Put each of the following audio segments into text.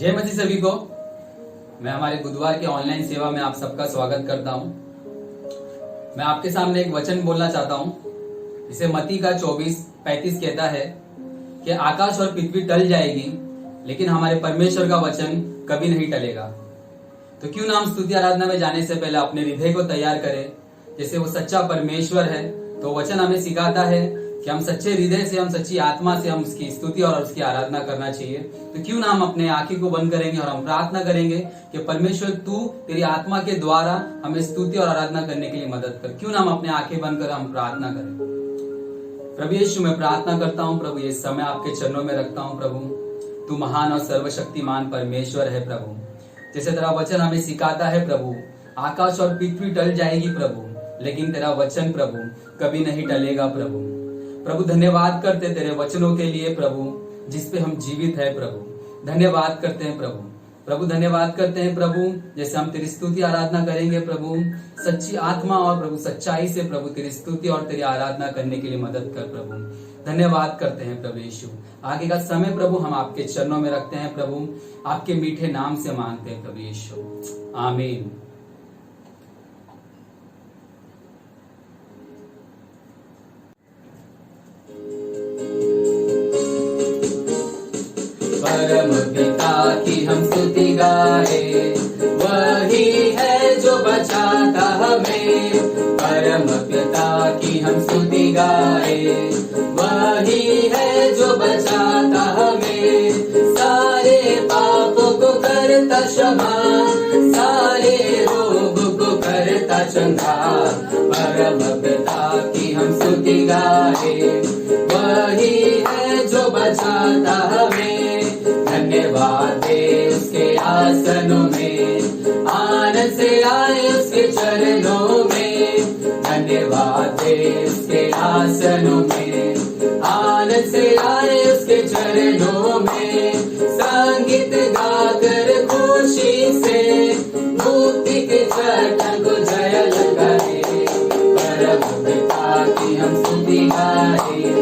जय मसीह सभी को। मैं हमारे बुधवार के ऑनलाइन सेवा में आप सबका स्वागत करता हूं। मैं आपके सामने एक वचन बोलना चाहता हूं। इसे मत्ती का 24:35 कहता है कि आकाश और पृथ्वी टल जाएगी लेकिन हमारे परमेश्वर का वचन कभी नहीं टलेगा। तो क्यों ना हम स्तुति आराधना में जाने से पहले अपने हृदय को तैयार करें। जैसे वो सच्चा परमेश्वर है तो वचन हमें सिखाता है कि हम सच्चे हृदय से, हम सच्ची आत्मा से हम उसकी स्तुति और उसकी आराधना करना चाहिए। तो क्यों ना हम अपने आंखें को बंद करेंगे और हम प्रार्थना करेंगे कि परमेश्वर तू तेरी आत्मा के द्वारा हमें स्तुति और आराधना करने के लिए मदद कर। क्यों ना हम अपने आंखें बंद कर हम प्रार्थना करें। प्रभु यीशु, मैं प्रार्थना करता हूँ प्रभु, ये समय आपके चरणों में रखता हूँ प्रभु। तू महान और सर्वशक्तिमान परमेश्वर है प्रभु। जैसे तेरा वचन हमें सिखाता है प्रभु, आकाश और पृथ्वी टल जाएगी प्रभु लेकिन तेरा वचन प्रभु कभी नहीं टलेगा प्रभु। प्रभु धन्यवाद करते तेरे वचनों के लिए प्रभु, जिसपे हम जीवित है प्रभु। धन्यवाद करते हैं प्रभु। प्रभु धन्यवाद करते हैं प्रभु, जैसे हम तेरी स्तुति आराधना करेंगे प्रभु, सच्ची आत्मा और प्रभु सच्चाई से प्रभु तेरी स्तुति और तेरी आराधना करने के लिए मदद कर प्रभु। धन्यवाद करते हैं प्रभु यीशु। आगे का समय प्रभु हम आपके चरणों में रखते हैं प्रभु, आपके मीठे नाम से मांगते हैं प्रभु यीशु, आमीन। परम पिता की हम स्तुति गाए, वही है जो बचाता हमें। परम पिता की हम स्तुति गाए, वही है जो बचाता हमें। सारे पापों को करता क्षमा, सारे रोगों को करता चंगा। परम पिता की हम स्तुति गाए, वही है जो बचाता हमें। धन्यवाद दे उसके आसनों में, आनंद से आए उसके चरणों में। धन्यवाद दे उसके आसनों में, आनंद से आए उसके चरणों में। संगीत गाकर खुशी से मुक्ति के चरण को जय लगाए। परम पिता की हम स्तुति गाए,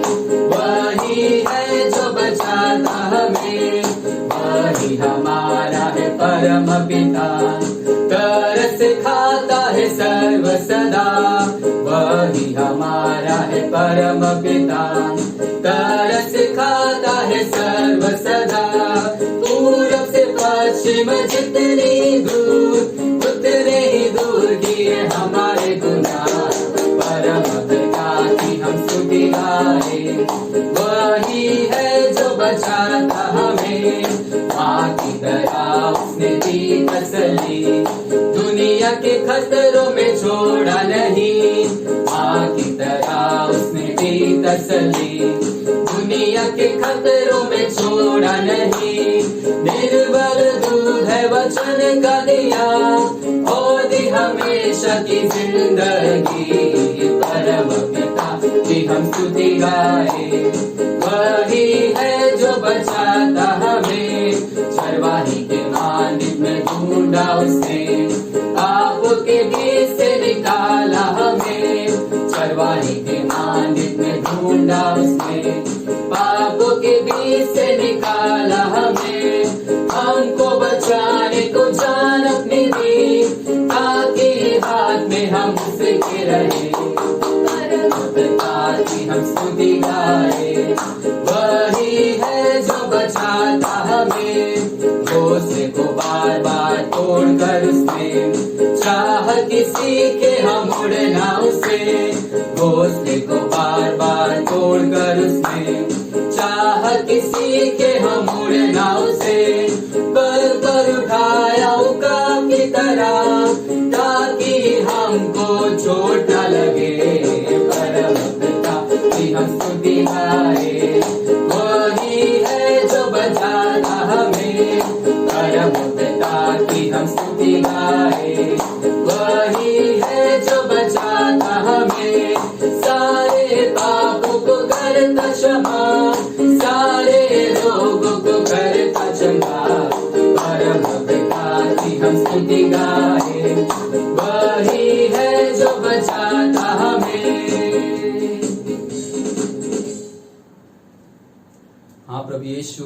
वही है जो बचाता हमें। वही हमारा है परम पिता, तरस खाता है सर्व सदा। वही हमारा है परम पिता, तरस खाता है सर्व सदा। पूरब से पश्चिम जितनी दूर, उतने ही दूर किए हमारे गुनाह। परम पिता की हम स्तुति गाए, वही है जो बचाता हमें। माँ की तरह उसने दी तसल्ली, दुनिया के खतरों में छोड़ा नहीं। माँ की तरह उसने दी तसल्ली, दुनिया के खतरों में छोड़ा नहीं। निर्बल दूध है वचन का दिया, और दी हमेशा की जिंदगी। परम पिता की हम स्तुति गाए, वही है जो बचाता हमें। चरवाही के मानिक में ढूंढा उसने, पापों के बीच से निकाला हमें। चरवाही के मानिक में ढूंढा उसने, पापों के बीच से निकाला हमें। हमको बचाने को जान अपनी दी, ताकि हाथ में हम उसके रहे। परम पिता की हम स्तुति गाए, वही है जो बचाता हमें। घोंसले को बार बार तोड़कर उसने चाह किसी के हम उड़ना उसे। घोंसले को बार बार तोड़कर उसने चाह किसी के हम उड़ना उसे। पर उठाया उकाब की तरह, ताकि हमको चोट न लगे। परम पिता की हम स्तुति गाए, वही है जो बचाता हमें। परम पिता की हम स्तुति गाए, वही है जो बचाता हमें। सारे पापों को करता क्षमा, सारे रोगों को करता चंगा। परम पिता की हम स्तुति गाए, वही है जो बचाता हमें। हाँ प्रभु यीशु,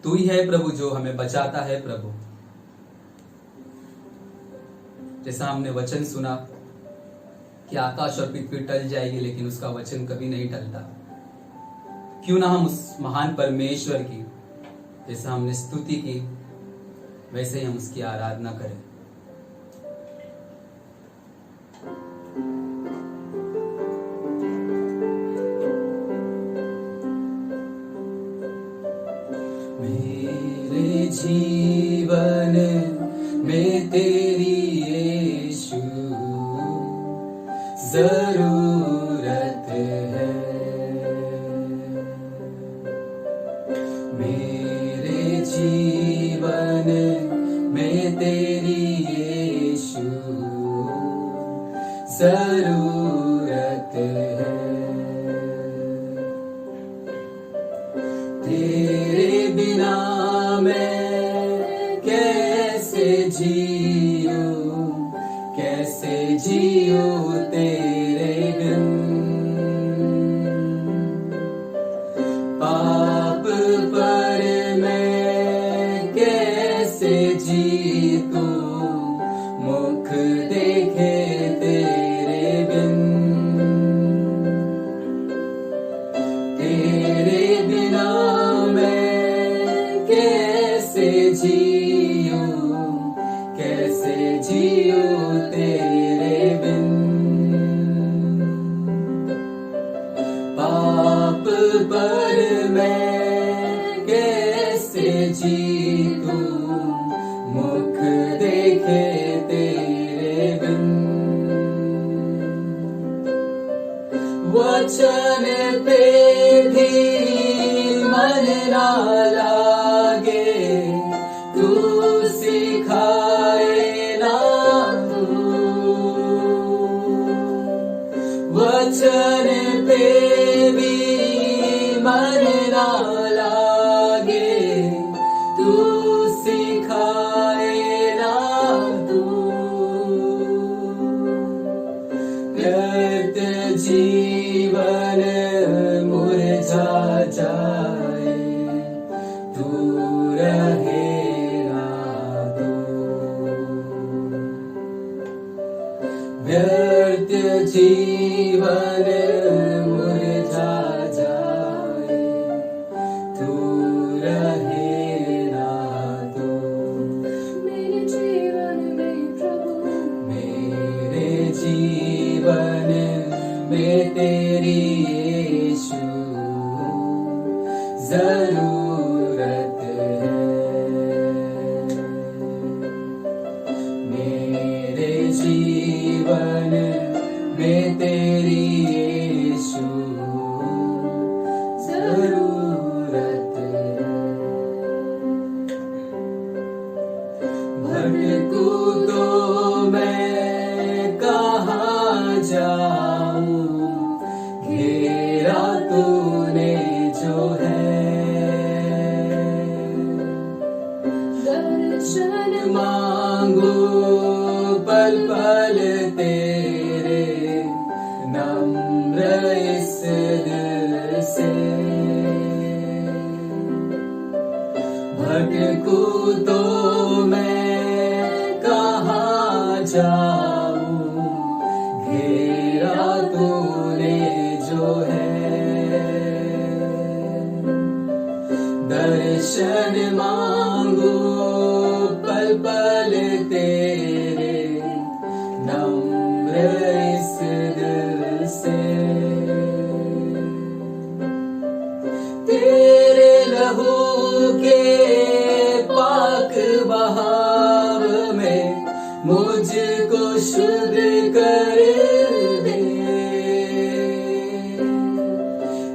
तू ही है प्रभु जो हमें बचाता है प्रभु। जैसा हमने वचन सुना कि आकाश और पृथ्वी टल जाएगी लेकिन उसका वचन कभी नहीं टलता। क्यों ना हम उस महान परमेश्वर की जैसा हमने स्तुति की वैसे ही हम उसकी आराधना करें। मेरे जीवन में तेरी यीशु जरूरत है। मेरे जीवन में तेरी यीशु जरूरत है। तेरे बिना मैं कैसे जीऊं, कैसे जीऊं तेरे बिन। पाप पर मैं कैसे जीतूं, मुख देखे तेरे बिन। तेरे बिना मैं कैसे जीऊं, कैसे जीऊं तेरे बिन। पाप पर मैं कैसे जीतूं, मुख देखे तेरे बिन। वचन पे भी मन ना लागे, तू सिखाए ना तू। वचन पे भी मन ना लागे, तू सिखाए ना तू। व्यर्थ जीवन मुरझा जाए, तू रहे ना तू। व्यर्थ जीवन मुरझा जाए, तू रहे ना तू। मेरे जीवन में प्रभु, मेरे जीवन में तेरी यीशु जरूरत है। मेरे जीवन में तेरी यीशु जरूरत है। भटकूं तो मैं कहाँ जाऊं, घेरा तूने जो है। दर्शन मांगू पल पल तेरे, नम्र इस दिल से। भटकूं तो मैं कहाँ जाऊं, घेरा तूने जो है। दर्शन मांगू पल पल तेरे, नम्र इस दिल से। तेरे लहू के पाक बहाव में मुझको शुद्ध कर दे।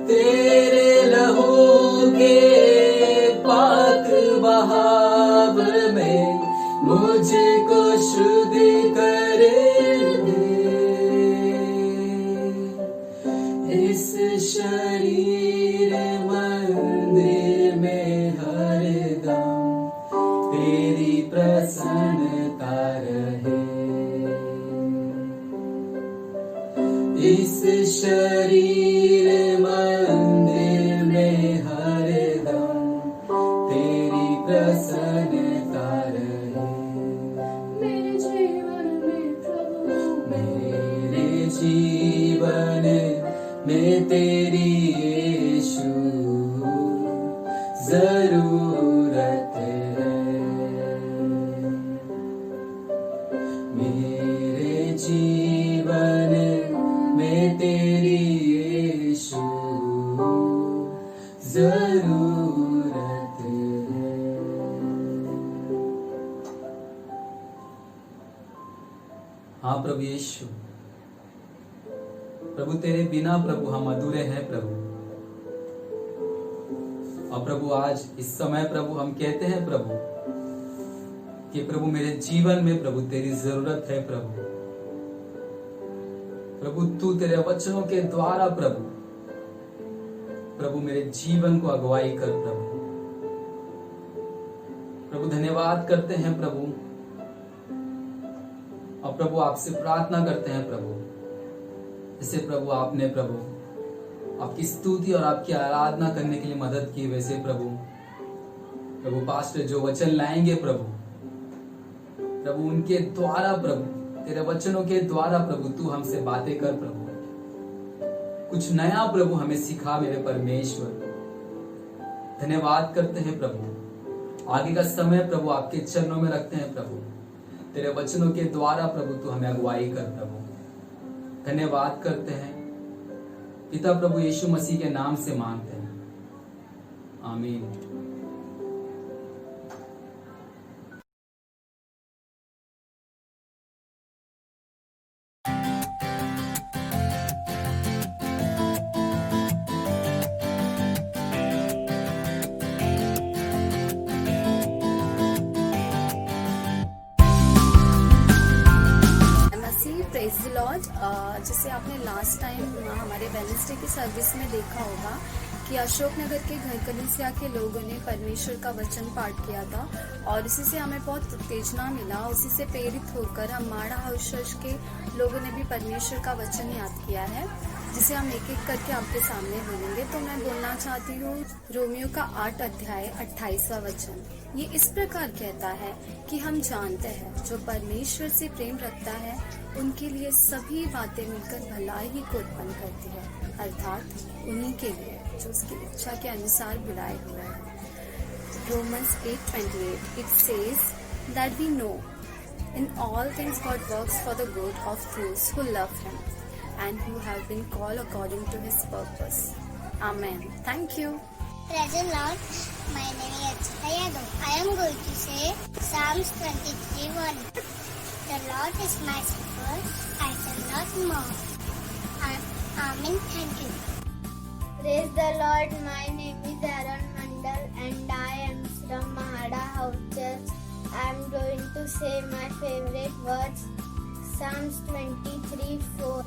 तेरे लहू के पाक बहाव में मुझको शुद्ध कर दे। इस शरीर मंदिर में हरदम तेरी प्रसन्नता रहे। इस शरीर मंदिर में हरदम तेरी जीवन में तेरी यीशु जरूरत है। मेरे जीवन में तेरी यीशु जरूरत है। हाँ प्रभु यीशु, प्रभु तेरे बिना प्रभु हम अधूरे हैं प्रभु। और प्रभु आज इस समय प्रभु हम कहते हैं प्रभु कि प्रभु मेरे जीवन में प्रभु तेरी जरूरत है प्रभु। प्रभु तू तेरे वचनों के द्वारा प्रभु प्रभु मेरे जीवन को अगुवाई कर प्रभु। प्रभु धन्यवाद करते हैं प्रभु, और प्रभु आपसे प्रार्थना करते हैं प्रभु, जैसे प्रभु आपने प्रभु आपकी स्तुति और आपकी आराधना करने के लिए मदद की, वैसे प्रभु पास्टर जो वचन लाएंगे प्रभु उनके द्वारा प्रभु तेरे वचनों के द्वारा प्रभु तू हमसे बातें कर प्रभु, कुछ नया प्रभु हमें सिखा मेरे परमेश्वर। धन्यवाद करते हैं प्रभु, आगे का समय प्रभु आपके चरणों में रखते हैं प्रभु, तेरे वचनों के द्वारा प्रभु तू हमें अगुवाई कर प्रभु। धन्यवाद करते हैं पिता प्रभु यीशु मसीह के नाम से मांगते हैं, आमीन। Praise the Lord. जैसे आपने लास्ट टाइम हमारे वेडनेसडे की सर्विस में देखा होगा कि अशोकनगर के घर कलीसिया के लोगों ने परमेश्वर का वचन पाठ किया था, और इसी से हमें बहुत उत्तेजना मिला। उसी से प्रेरित होकर हम माड़ा हाउस चर्च के लोगों ने भी परमेश्वर का वचन याद किया है, जिसे हम एक एक करके आपके सामने बोलेंगे। तो मैं बोलना चाहती हूँ रोमियो का 8 अध्याय 28वां वचन। ये इस प्रकार कहता है कि हम जानते हैं जो परमेश्वर से प्रेम रखता है उनके लिए सभी बातें मिलकर भलाई को उत्पन्न करती है, अर्थात उन्हीं के लिए जो उसकी इच्छा के अनुसार बुलाए हुए हैं। Romans 8:28 it says that we know in all things God works for the good of those who love Him and who have been called according to His purpose. Amen. Thank you. Praise the Lord. My name is Achita Yadav. I am going to say Psalms 23:1. The Lord is my shepherd, I shall not want. Amen. Thank you. Praise the Lord. My name is Aaron Mandal and I am from Mahada House Church. I am going to say my favorite words. Psalms 23:4.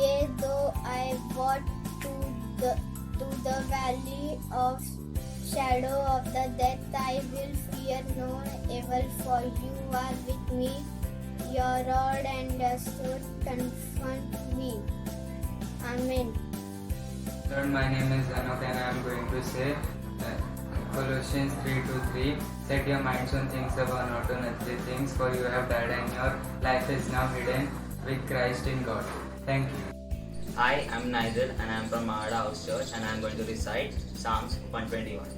Yea, though I walk to the valley of shadow of the death, I will fear no evil, for you are with me. Your rod and your sword comfort me. Amen. Lord, my name is Anok and I am going to say Colossians 3:3. Set your minds on things above, not on earthly things, for you have died and your life is now hidden with Christ in God. Thank you. I am Nigel and I am from Mahada House Church and I am going to recite Psalms 121.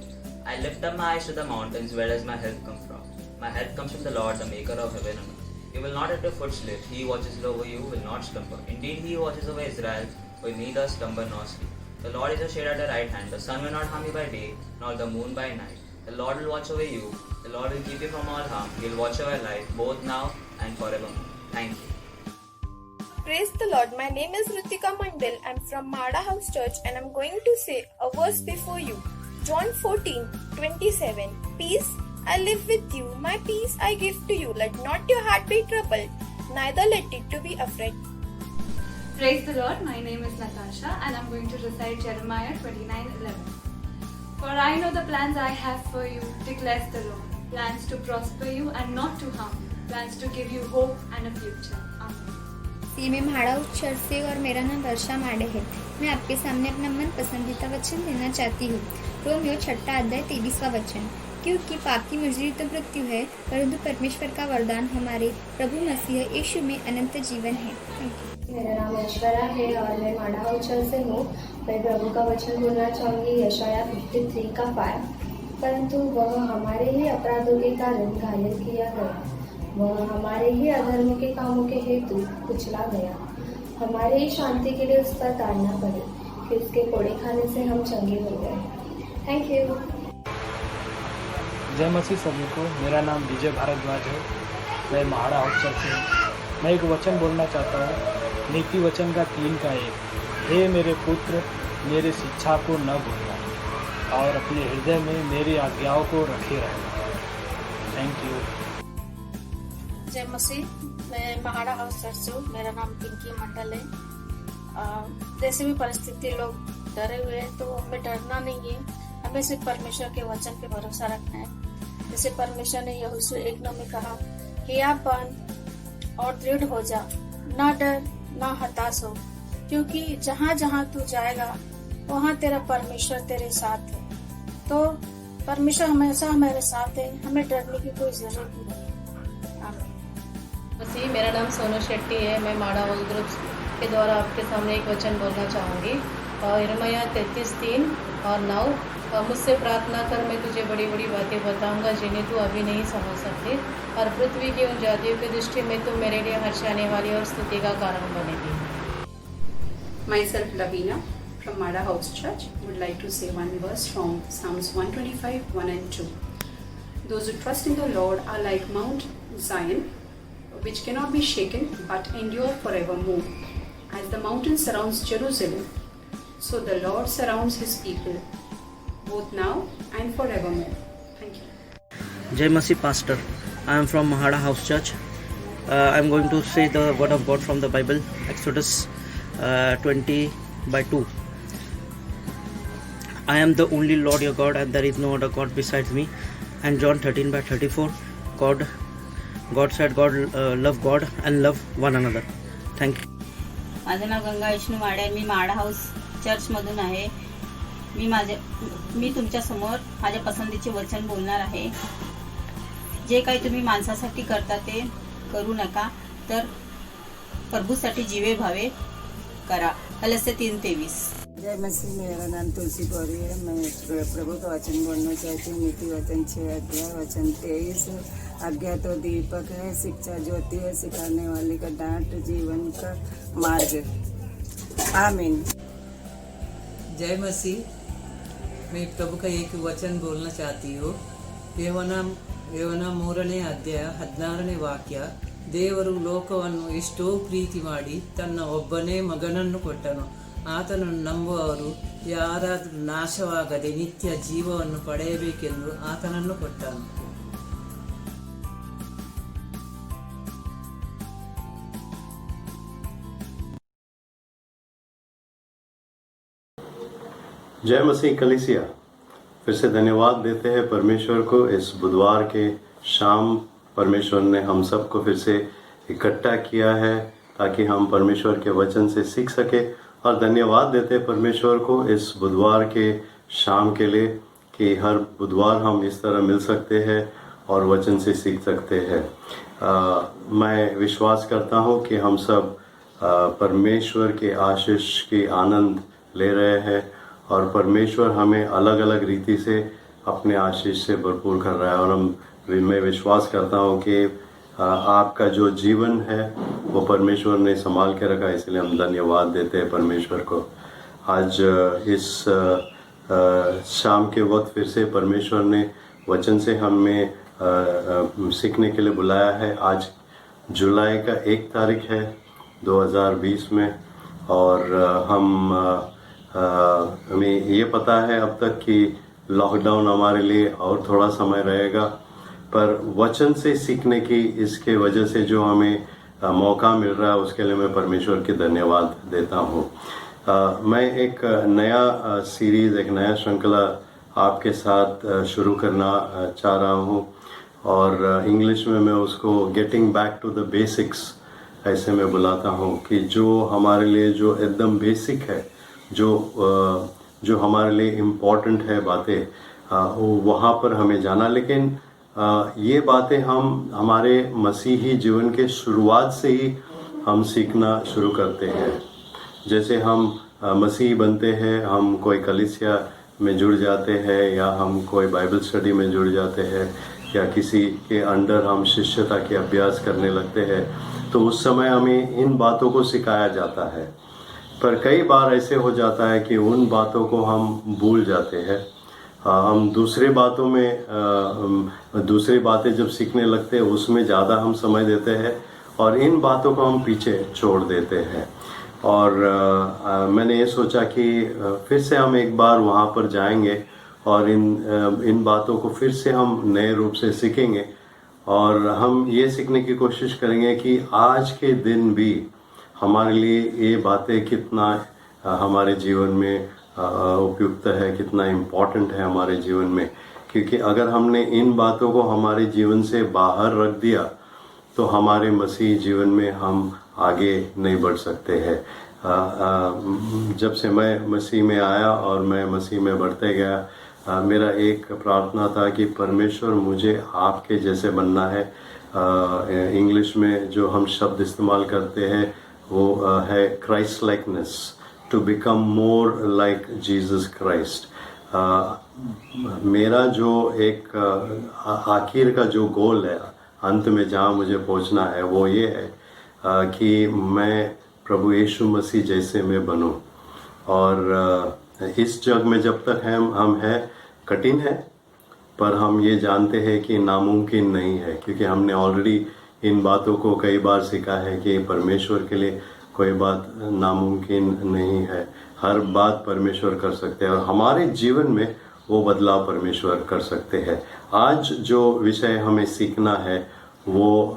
I lift up my eyes to the mountains, where does my help come from? My help comes from the Lord, the maker of heaven and earth. You will not let your foot slip. He watches over you, will not slumber. Indeed, He watches over Israel, will neither slumber nor sleep. The Lord is your shade at the right hand. The sun will not harm you by day, nor the moon by night. The Lord will watch over you. The Lord will keep you from all harm. He will watch over your life, both now and forevermore. Thank you. Praise the Lord. My name is Ritika Mandal. I'm from Mahada House Church and I'm going to say a verse before you. John 14:27. Peace I live with you. My peace I give to you. Let not your heart be troubled, neither let it to be afraid. Praise the Lord. My name is Natasha and I'm going to recite Jeremiah 29:11. For I know the plans I have for you, declares the Lord. Plans to prosper you and not to harm you. Plans to give you hope and a future. Amen. मैं MHADA church से और मेरा नाम वर्षा माडे है। मैं आपके सामने अपना मन पसंदीदा वचन देना चाहती हूँ। रोमियो 6 अध्याय 23वां वचन। क्योंकि पाप की मजदूरी तो मृत्यु है, परंतु परमेश्वर का वरदान हमारे प्रभु मसीह यीशु में अनंत जीवन है। Thank you. मेरा नाम ऐश्वर्या है और मैं माड़ा हाउस से हूँ। मैं प्रभु का वचन बोलना चाहूँगी यशाया 53 का 5। परंतु वह हमारे ही अपराधों के कारण घायल किया गया, वह हमारे ही अधर्मों के कामों के हेतु कुचला गया, हमारे ही शांति के लिए उस पर ताड़ना पड़ी, फिर उसके कोड़े खाने से हम चंगे हो गए। Thank you. जय मसीह सभी को। मेरा नाम विजय भारद्वाज है। मैं महाड़ा हाउस चर्च से हूँ। मैं एक वचन बोलना चाहता हूँ, नीति वचन का 3 का 1। हे मेरे पुत्र, मेरे शिक्षा को न भूलना और अपने हृदय में मेरी आज्ञाओं को रखे रहना। Thank you. जय मसीह। मैं महाड़ा हाउस चर्च से हूँ। मेरा नाम पिंकी मंडल है। जैसे भी परिस्थिति लोग डरे हुए हैं तो हमें डरना नहीं है, हमें सिर्फ परमेश्वर के वचन पे भरोसा रखना है। जैसे परमेश्वर ने यहोशू 1:9 में कहा, हिया बन और दृढ़ हो जा, ना डर ना हताश हो, क्योंकि जहाँ जहाँ तू जाएगा वहाँ तेरा परमेश्वर तेरे साथ है। तो परमेश्वर हमेशा हमारे साथ है, हमें डरने की कोई जरूरत नहीं है। आमीन। मसीह। मेरा नाम सोनू शेट्टी है। मैं माड़ा हाउस ग्रुप के द्वारा आपके सामने एक वचन बोलना चाहूँगी। यिर्मयाह 33:3 और 9। मुझसे प्रार्थना कर, मैं तुझे बड़ी बड़ी बातें बताऊंगा जिन्हें तू अभी नहीं समझ सकती, और पृथ्वी की उन जातियों की दृष्टि में तू मेरे लिए हर्षाने वाली और स्तुति का कारण बनेगी। Myself Lavina from Mada House Church would like to say one verse from Psalms 125, 1 and 2. Those who trust in the Lord are like Mount Zion, which cannot be shaken but endure forevermore. As the mountain surrounds Jerusalem, so the Lord surrounds his people, both now and forevermore. Thank you. Jai Masih Pastor. I am from Mahada House Church. I am going to say the word of God from the Bible, Exodus 20:2. I am the only Lord your God, and there is no other God besides me. And John 13:34. God said, love God and love one another. Thank you. माझं नाव गंगा विष्णू माडे आहे. मी माडा house चर्चमधून आहे. मी तुमच्या समोर माझ्या पसंतीचे वचन बोलणार आहे. जे काही तुम्ही माणसासाठी करता ते करू नका, तर प्रभूसाठी जीवे भावे करा. कलस्से 3:23. जय मसीह। मेरा नाम तुलसी गौरी है। मैं प्रभु का वचन बोलना चाहती हूँ। नीति वचन 6 अध्याय वचन 23। आज्ञा तो दीपक है, शिक्षा ज्योति है, सिखाने वाले का डांट जीवन का मार्ग। आमीन। जय मसीह। मैं प्रभु का एक वचन बोलना चाहती हूँ। ಯೋವನ 3ನೇ ಅಧ್ಯಾಯ 16ನೇ ವಾಕ್ಯ. ದೇವರು ಲೋಕವನ್ನು ಎಷ್ಟೋ ಪ್ರೀತಿ ಮಾಡಿ ತನ್ನ ಒಬ್ಬನೇ ಮಗನನ್ನು ಕೊಟ್ಟನು. ಆತನನ್ನು ನಂಬುವವರು ಯಾರಾದರೂ ನಾಶವಾಗದೆ ನಿತ್ಯ ಜೀವವನ್ನು ಪಡೆಯಬೇಕೆಂದು ಆತನನ್ನು ಕೊಟ್ಟನು. जय मसीह कलीसिया। फिर से धन्यवाद देते हैं परमेश्वर को। इस बुधवार के शाम परमेश्वर ने हम सबको फिर से इकट्ठा किया है ताकि हम परमेश्वर के वचन से सीख सके, और धन्यवाद देते हैं परमेश्वर को इस बुधवार के शाम के लिए कि हर बुधवार हम इस तरह मिल सकते हैं और वचन से सीख सकते हैं। मैं विश्वास करता हूँ कि हम सब परमेश्वर के आशीष की आनंद ले रहे हैं, और परमेश्वर हमें अलग अलग रीति से अपने आशीष से भरपूर कर रहा है। और मैं विश्वास करता हूँ कि आपका जो जीवन है वो परमेश्वर ने संभाल के रखा, इसलिए हम धन्यवाद देते हैं परमेश्वर को। आज इस शाम के वक्त फिर से परमेश्वर ने वचन से हमें सीखने के लिए बुलाया है। आज जुलाई का 1 तारीख है 2020 में, और हमें ये पता है अब तक कि लॉकडाउन हमारे लिए और थोड़ा समय रहेगा, पर वचन से सीखने की इसके वजह से जो हमें मौका मिल रहा है उसके लिए मैं परमेश्वर की धन्यवाद देता हूँ। मैं एक नया सीरीज़, एक नया श्रृंखला आपके साथ शुरू करना चाह रहा हूँ, और इंग्लिश में मैं उसको getting back to the basics ऐसे मैं बुलाता हूँ कि जो हमारे लिए जो एकदम बेसिक है, जो हमारे लिए इम्पोर्टेंट है बातें, वहाँ पर हमें जाना। लेकिन ये बातें हम हमारे मसीही जीवन के शुरुआत से ही हम सीखना शुरू करते हैं। जैसे हम मसीही बनते हैं, हम कोई कलीसिया में जुड़ जाते हैं या हम कोई बाइबल स्टडी में जुड़ जाते हैं या किसी के अंडर हम शिष्यता के अभ्यास करने लगते हैं, तो उस समय हमें इन बातों को सिखाया जाता है। पर कई बार ऐसे हो जाता है कि उन बातों को हम भूल जाते हैं। हम दूसरी बातें जब सीखने लगते हैं उसमें ज़्यादा हम समय देते हैं और इन बातों को हम पीछे छोड़ देते हैं। और मैंने ये सोचा कि फिर से हम एक बार वहाँ पर जाएंगे और इन बातों को फिर से हम नए रूप से सीखेंगे और हम ये सीखने की कोशिश करेंगे कि आज के दिन भी हमारे लिए ये बातें कितना हमारे जीवन में उपयुक्त है, कितना इम्पोर्टेंट है हमारे जीवन में। क्योंकि अगर हमने इन बातों को हमारे जीवन से बाहर रख दिया तो हमारे मसीह जीवन में हम आगे नहीं बढ़ सकते हैं। जब से मैं मसीह में आया और मैं मसीह में बढ़ते गया, मेरा एक प्रार्थना था कि परमेश्वर मुझे आपके जैसे बनना है। इंग्लिश में जो हम शब्द इस्तेमाल करते हैं वो है Christ likeness, to become more like Jesus Christ. मेरा जो एक आखिर का जो गोल है, अंत में जहाँ मुझे पहुँचना है, वो ये है कि मैं प्रभु यीशु मसीह जैसे मैं बनूं। और इस जग में जब तक हम हैं, कठिन है, पर हम ये जानते हैं कि नामुमकिन नहीं है, क्योंकि हमने ऑलरेडी इन बातों को कई बार सीखा है कि परमेश्वर के लिए कोई बात नामुमकिन नहीं है। हर बात परमेश्वर कर सकते हैं और हमारे जीवन में वो बदलाव परमेश्वर कर सकते हैं। आज जो विषय हमें सीखना है वो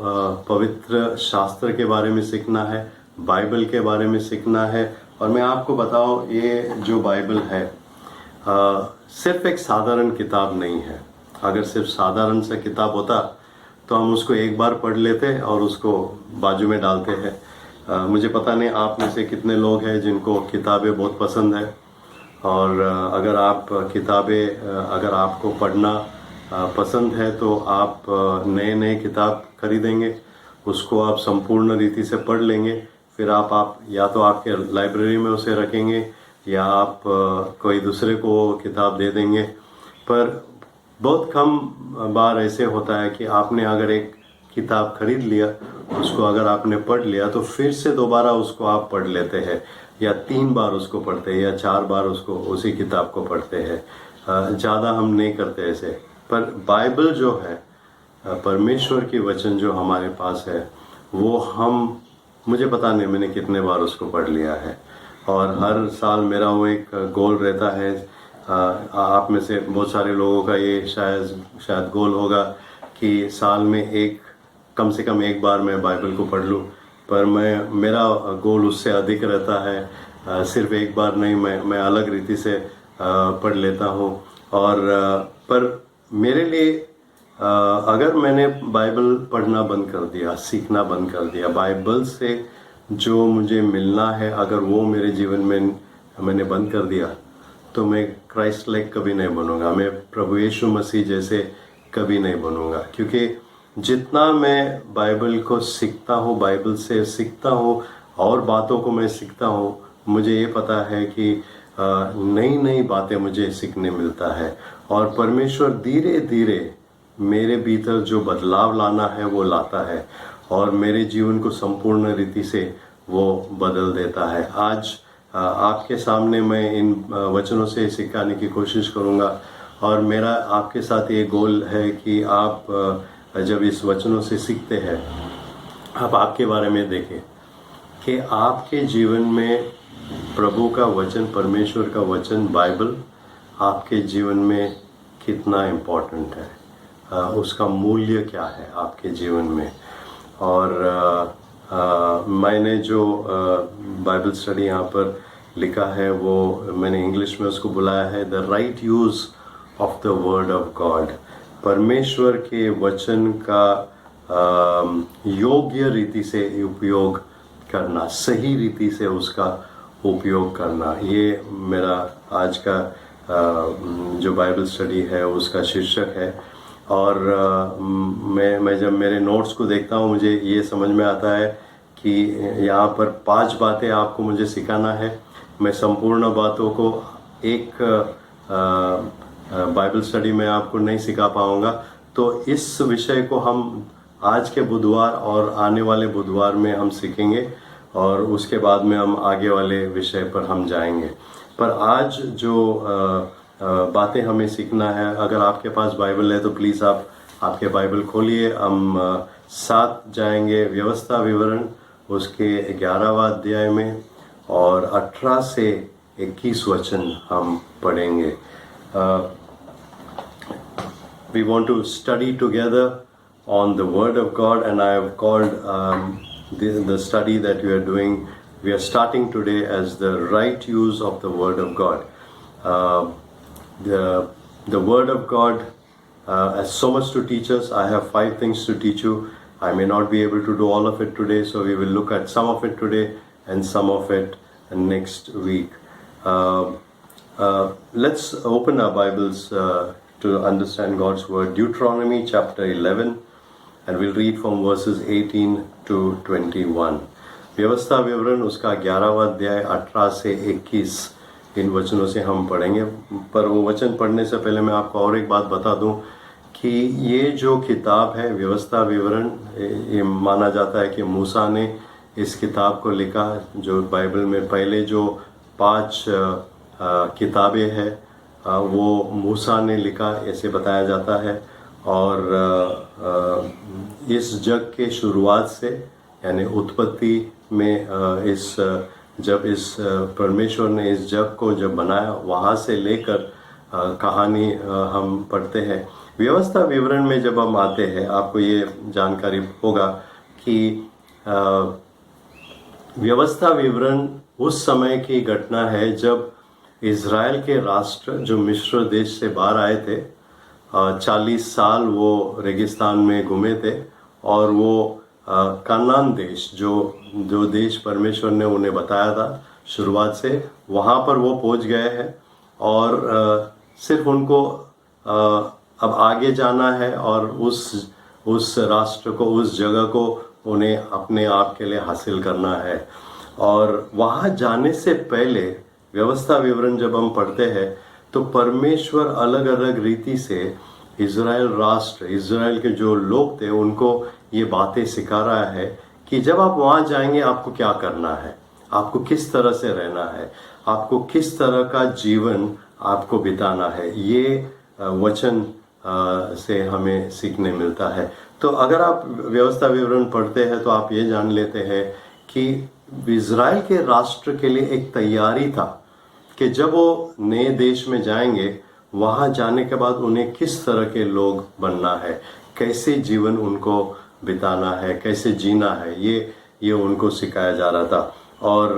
पवित्र शास्त्र के बारे में सीखना है, बाइबल के बारे में सीखना है। और मैं आपको बताऊं, ये जो बाइबल है सिर्फ एक साधारण किताब नहीं है। अगर सिर्फ साधारण सा किताब होता तो हम उसको एक बार पढ़ लेते और उसको बाजू में डालते हैं। मुझे पता नहीं आप में से कितने लोग हैं जिनको किताबें बहुत पसंद है, और अगर आपको पढ़ना पसंद है तो आप नए किताब खरीदेंगे, उसको आप संपूर्ण रीति से पढ़ लेंगे, फिर आप या तो आपके लाइब्रेरी में उसे रखेंगे या आप कोई दूसरे को किताब दे देंगे। पर बहुत कम बार ऐसे होता है कि आपने अगर एक किताब खरीद लिया, उसको अगर आपने पढ़ लिया तो फिर से दोबारा उसको आप पढ़ लेते हैं, या 3 बार उसको पढ़ते हैं या 4 बार उसको उसी किताब को पढ़ते हैं। ज़्यादा हम नहीं करते ऐसे। पर बाइबल जो है, परमेश्वर की वचन जो हमारे पास है, वो मुझे पता नहीं मैंने कितने बार उसको पढ़ लिया है। और हर साल मेरा वो एक गोल रहता है। आप में से बहुत सारे लोगों का ये शायद गोल होगा कि साल में कम से कम एक बार मैं बाइबल को पढ़ लूँ। पर मेरा गोल उससे अधिक रहता है। सिर्फ एक बार नहीं, मैं अलग रीति से पढ़ लेता हूँ। और पर मेरे लिए अगर मैंने बाइबल पढ़ना बंद कर दिया, सीखना बंद कर दिया, बाइबल से जो मुझे मिलना है अगर वो मेरे जीवन में मैंने बंद कर दिया, तो मैं क्राइस्ट लाइक कभी नहीं बनूंगा, मैं प्रभु यीशु मसीह जैसे कभी नहीं बनूंगा। क्योंकि जितना मैं बाइबल को सीखता हूँ, बाइबल से सीखता हूँ और बातों को मैं सीखता हूँ, मुझे ये पता है कि नई नई बातें मुझे सीखने मिलता है। और परमेश्वर धीरे धीरे मेरे भीतर जो बदलाव लाना है वो लाता है और मेरे जीवन को संपूर्ण रीति से वो बदल देता है। आज आपके सामने मैं इन वचनों से सिखाने की कोशिश करूँगा और मेरा आपके साथ ये गोल है कि आप जब इस वचनों से सीखते हैं, आप आपके बारे में देखें कि आपके जीवन में प्रभु का वचन, परमेश्वर का वचन, बाइबल आपके जीवन में कितना इम्पोर्टेंट है, उसका मूल्य क्या है आपके जीवन में। और मैंने जो बाइबल स्टडी यहाँ पर लिखा है वो मैंने इंग्लिश में उसको बुलाया है the right use of the word of God. परमेश्वर के वचन का योग्य रीति से उपयोग करना, सही रीति से उसका उपयोग करना, ये मेरा आज का जो बाइबल स्टडी है उसका शीर्षक है। और मैं जब मेरे नोट्स को देखता हूँ मुझे ये समझ में आता है कि यहाँ पर 5 बातें आपको मुझे सिखाना है। मैं संपूर्ण बातों को एक बाइबल स्टडी में आपको नहीं सिखा पाऊँगा, तो इस विषय को हम आज के बुधवार और आने वाले बुधवार में हम सीखेंगे और उसके बाद में हम आगे वाले विषय पर हम जाएंगे। पर आज जो बातें हमें सीखना है, अगर आपके पास बाइबल है तो प्लीज़ आप आपके बाइबल खोलिए। हम साथ जाएंगे व्यवस्था विवरण उसके 11वां अध्याय में और 18 से 21 वचन हम पढ़ेंगे। We want to study together on the Word of God, and I have called the study that we are doing, we are starting today as the right use of the Word of God. The Word of God has so much to teach us. I have 5 things to teach you. I may not be able to do all of it today, so we will look at some of it today and some of it next week. Let's open our Bibles to understand God's Word. Deuteronomy chapter 11, and we'll read from verses 18 to 21. व्यवस्था विवरण उसका 11वां अध्याय 18 से 21 इन वचनों से हम पढ़ेंगे। पर वो वचन पढ़ने से पहले मैं आपको और एक बात बता दूं कि ये जो किताब है व्यवस्था विवरण, ये माना जाता है कि मूसा ने इस किताब को लिखा। जो बाइबल में पहले जो 5 किताबें हैं वो मूसा ने लिखा, ऐसे बताया जाता है। और इस जग के शुरुआत से यानी उत्पत्ति में जब इस परमेश्वर ने इस जग को जब बनाया वहाँ से लेकर कहानी हम पढ़ते हैं। व्यवस्था विवरण में जब हम आते हैं आपको ये जानकारी होगा कि व्यवस्था विवरण उस समय की घटना है जब इज़राइल के राष्ट्र जो मिस्र देश से बाहर आए थे, 40 साल वो रेगिस्तान में घूमे थे और वो कनान देश जो देश परमेश्वर ने उन्हें बताया था शुरुआत से, वहाँ पर वो पहुँच गए हैं। और सिर्फ उनको अब आगे जाना है और उस राष्ट्र को, उस जगह को उन्हें अपने आप के लिए हासिल करना है। और वहाँ जाने से पहले व्यवस्था विवरण जब हम पढ़ते हैं तो परमेश्वर अलग अलग रीति से इज़राइल राष्ट्र, इज़राइल के जो लोग थे उनको ये बातें सिखा रहा है कि जब आप वहाँ जाएंगे आपको क्या करना है, आपको किस तरह से रहना है, आपको किस तरह का जीवन आपको बिताना है। ये वचन से हमें सीखने मिलता है। तो अगर आप व्यवस्था विवरण पढ़ते हैं तो आप ये जान लेते हैं कि इज़राइल के राष्ट्र के लिए एक तैयारी था कि जब वो नए देश में जाएंगे वहाँ जाने के बाद उन्हें किस तरह के लोग बनना है, कैसे जीवन उनको बिताना है, कैसे जीना है, ये उनको सिखाया जा रहा था। और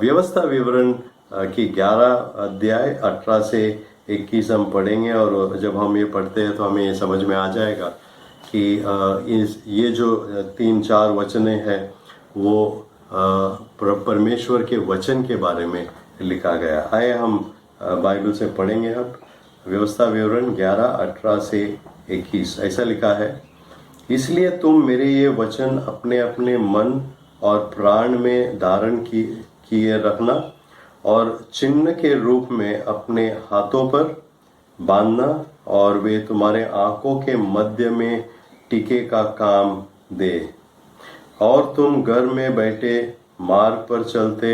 व्यवस्था विवरण की 11 अध्याय 18 से 21 हम पढ़ेंगे। और जब हम ये पढ़ते हैं तो हमें ये समझ में आ जाएगा कि ये जो 3-4 वचने हैं वो परमेश्वर के वचन के बारे में लिखा गया। आइए हम बाइबल से पढ़ेंगे। अब व्यवस्था विवरण 11:18 से 21 ऐसा लिखा है, इसलिए तुम मेरे ये वचन अपने अपने मन और प्राण में धारण किए रखना और चिन्ह के रूप में अपने हाथों पर बांधना, और वे तुम्हारे आंखों के मध्य में टीके का काम दे। और तुम घर में बैठे, मार्ग पर चलते,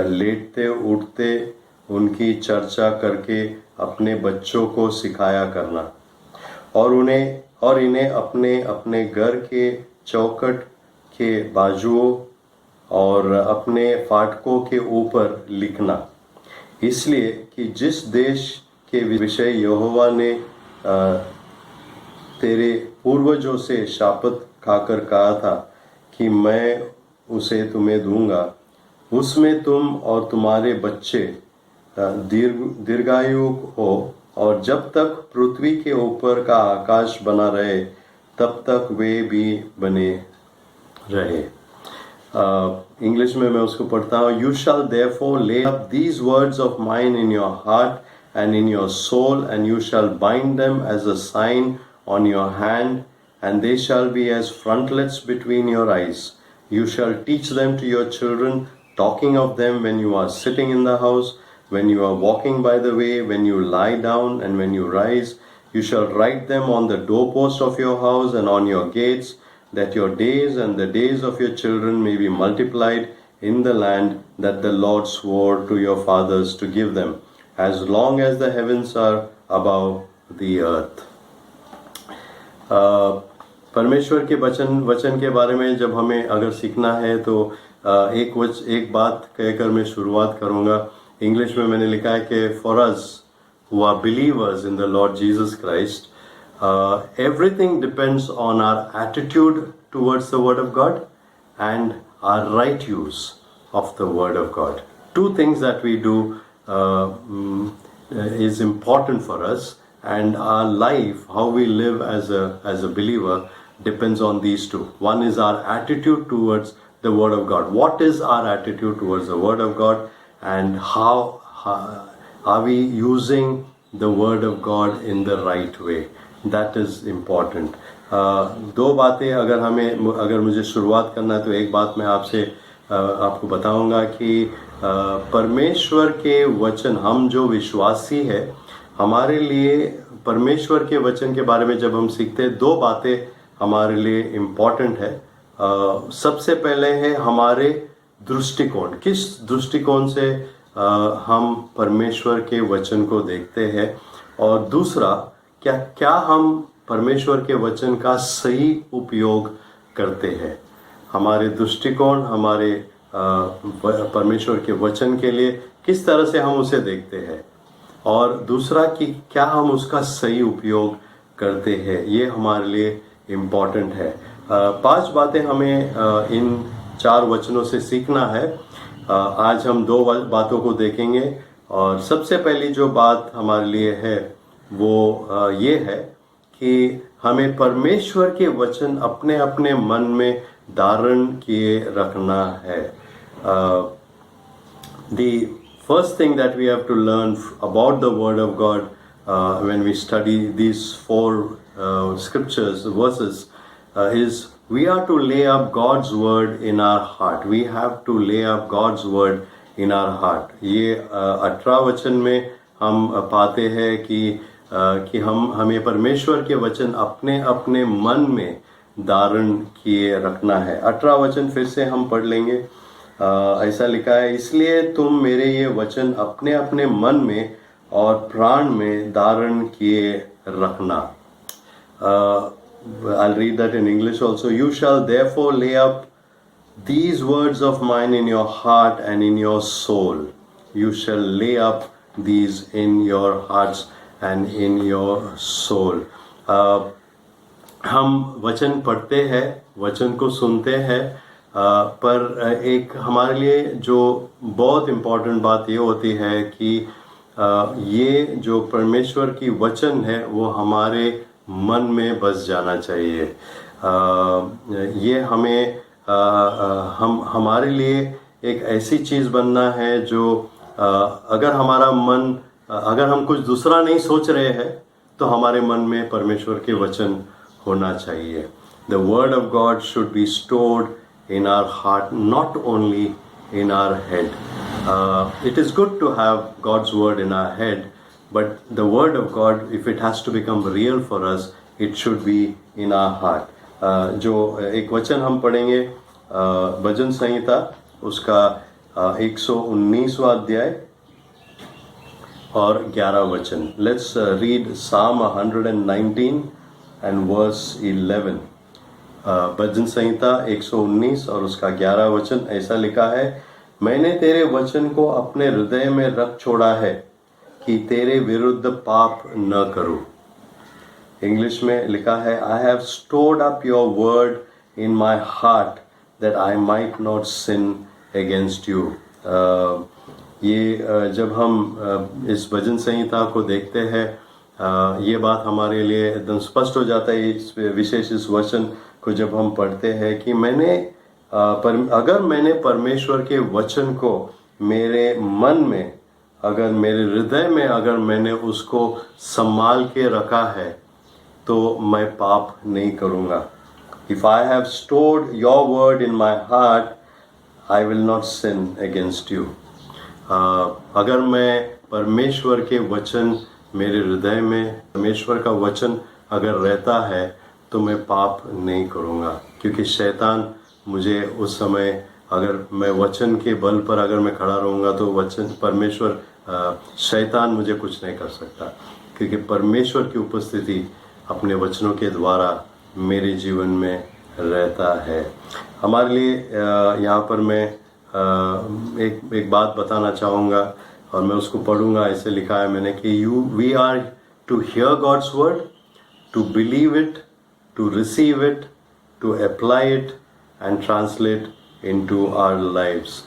लेटते उठते उनकी चर्चा करके अपने बच्चों को सिखाया करना और इन्हें अपने अपने घर के चौखट के बाजुओं और अपने फाटकों के ऊपर लिखना, इसलिए कि जिस देश के विषय यहोवा ने तेरे पूर्वजों से शपथ खाकर कहा था कि मैं उसे तुम्हें दूंगा, उसमें तुम और तुम्हारे बच्चे दीर्घायु हो, और जब तक पृथ्वी के ऊपर का आकाश बना रहे तब तक वे भी बने रहे। इंग्लिश में मैं उसको पढ़ता हूँ. You shall therefore lay up these words of mine in your heart and in your soul, and you shall bind them as a sign on your hand, and they shall be as frontlets between your eyes. You shall teach them to your children, talking of them when you are sitting in the house, when you are walking by the way, when you lie down, and when you rise. You shall write them on the doorpost of your house and on your gates, that your days and the days of your children may be multiplied in the land that the Lord swore to your fathers to give them, as long as the heavens are above the earth. परमेश्वर के वचन के बारे में जब हमें अगर सीखना है तो एक बात कहकर मैं शुरुआत करूंगा. इंग्लिश में मैंने लिखा है कि for us who are believers in the Lord Jesus Christ, everything depends on our attitude towards the Word of God and our right use of the Word of God. Two things that we do is important for us, and our life, how we live as a believer, depends on these two. One is our attitude towards the Word of God. What is our attitude towards the Word of God, and how are we using the Word of God in the right way? That is important. दो बातें अगर मुझे शुरुआत करना है तो एक बात मैं आपको बताऊंगा कि परमेश्वर के वचन, हम जो विश्वासी है, हमारे लिए परमेश्वर के वचन के बारे में जब हम सीखते हैं, दो बातें हमारे लिए इम्पोर्टेंट है. सबसे पहले है हमारे दृष्टिकोण, किस दृष्टिकोण से हम परमेश्वर के वचन को देखते हैं, और दूसरा क्या हम परमेश्वर के वचन का सही उपयोग करते हैं. हमारे दृष्टिकोण हमारे परमेश्वर के वचन के लिए किस तरह से हम उसे देखते हैं, और दूसरा कि क्या हम उसका सही उपयोग करते हैं, ये हमारे लिए इम्पोर्टेंट है. 5 बातें हमें इन 4 वचनों से सीखना है. आज हम 2 बातों को देखेंगे, और सबसे पहली जो बात हमारे लिए है वो ये है कि हमें परमेश्वर के वचन अपने अपने मन में धारण किए रखना है. The first thing that we have to learn about the Word of God when we study these 4 scriptures, verses, is we are to lay up God's Word in our heart. We have to lay up God's Word in our heart. ये 18 वचन में हम पाते हैं कि हमें परमेश्वर के वचन अपने अपने मन में धारण किए रखना है. 18 वचन फिर से हम पढ़ लेंगे. ऐसा लिखा है, इसलिए तुम मेरे ये वचन अपने अपने मन में और प्राण में धारण किए रखना. I'll read that in English also. You shall therefore lay up these words of mine in your heart and in your soul. You shall lay up these in your hearts and in your soul. हम वचन पढ़ते हैं, वचन को सुनते हैं, पर एक हमारे लिए जो बहुत इम्पोर्टेंट बात ये होती है कि ये जो परमेश्वर की वचन है वो हमारे मन में बस जाना चाहिए. ये हमारे लिए एक ऐसी चीज़ बनना है जो अगर हम कुछ दूसरा नहीं सोच रहे हैं तो हमारे मन में परमेश्वर के वचन होना चाहिए. The word of God should be stored in our heart, not only in our head. It is good to have God's word in our head, but the word of God, if it has to become real for us, it should be in our heart. जो एक वचन हम पढ़ेंगे भजन संहिता उसका 119वां अध्याय और 11 वचन. Let's read Psalm 119 and verse 11. भजन संहिता 119 और उसका 11 वचन ऐसा लिखा है, मैंने तेरे वचन को अपने हृदय में रख छोड़ा है कि तेरे विरुद्ध पाप न करूं. इंग्लिश में लिखा है, I have stored up your word in my heart that I might not sin against you. ये जब हम इस भजन संहिता को देखते हैं, ये बात हमारे लिए एकदम स्पष्ट हो जाता है. इस विशेष इस वचन को जब हम पढ़ते हैं कि मैंने पर अगर मैंने परमेश्वर के वचन को मेरे मन में, अगर मेरे हृदय में अगर मैंने उसको संभाल के रखा है तो मैं पाप नहीं करूँगा। If I have stored your word in my heart, I will not sin against you. अगर मैं परमेश्वर के वचन मेरे हृदय में, परमेश्वर का वचन अगर रहता है तो मैं पाप नहीं करूँगा, क्योंकि शैतान मुझे उस समय, अगर मैं वचन के बल पर अगर मैं खड़ा रहूँगा तो वचन परमेश्वर, शैतान मुझे कुछ नहीं कर सकता, क्योंकि परमेश्वर की उपस्थिति अपने वचनों के द्वारा मेरे जीवन में रहता है। हमारे लिए यहाँ पर मैं एक बात बताना चाहूँगा और मैं उसको पढ़ूँगा। ऐसे लिखा है मैंने कि we are to hear God's word, to believe it, to receive it, to apply it and translate into our lives.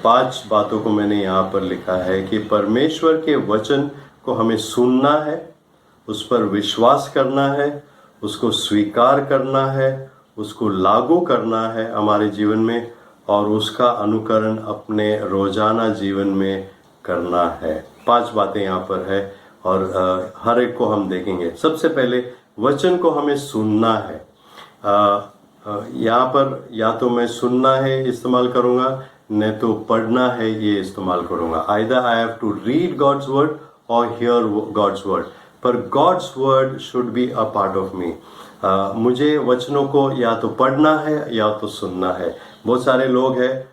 5 बातों को मैंने यहाँ पर लिखा है कि परमेश्वर के वचन को हमें सुनना है, उस पर विश्वास करना है, उसको स्वीकार करना है, उसको लागू करना है हमारे जीवन में और उसका अनुकरण अपने रोजाना जीवन में करना है। 5 बातें यहाँ पर है और हर एक को हम देखेंगे। सबसे पहले वचन को हमें सुनना है। यहाँ पर या तो मैं सुनना है इस्तेमाल करूँगा, नहीं तो पढ़ना है ये इस्तेमाल करूँगा। Either I have to read God's word or hear God's word, पर God's word should be a part of me. मुझे वचनों को या तो पढ़ना है या तो सुनना है। बहुत सारे लोग हैं,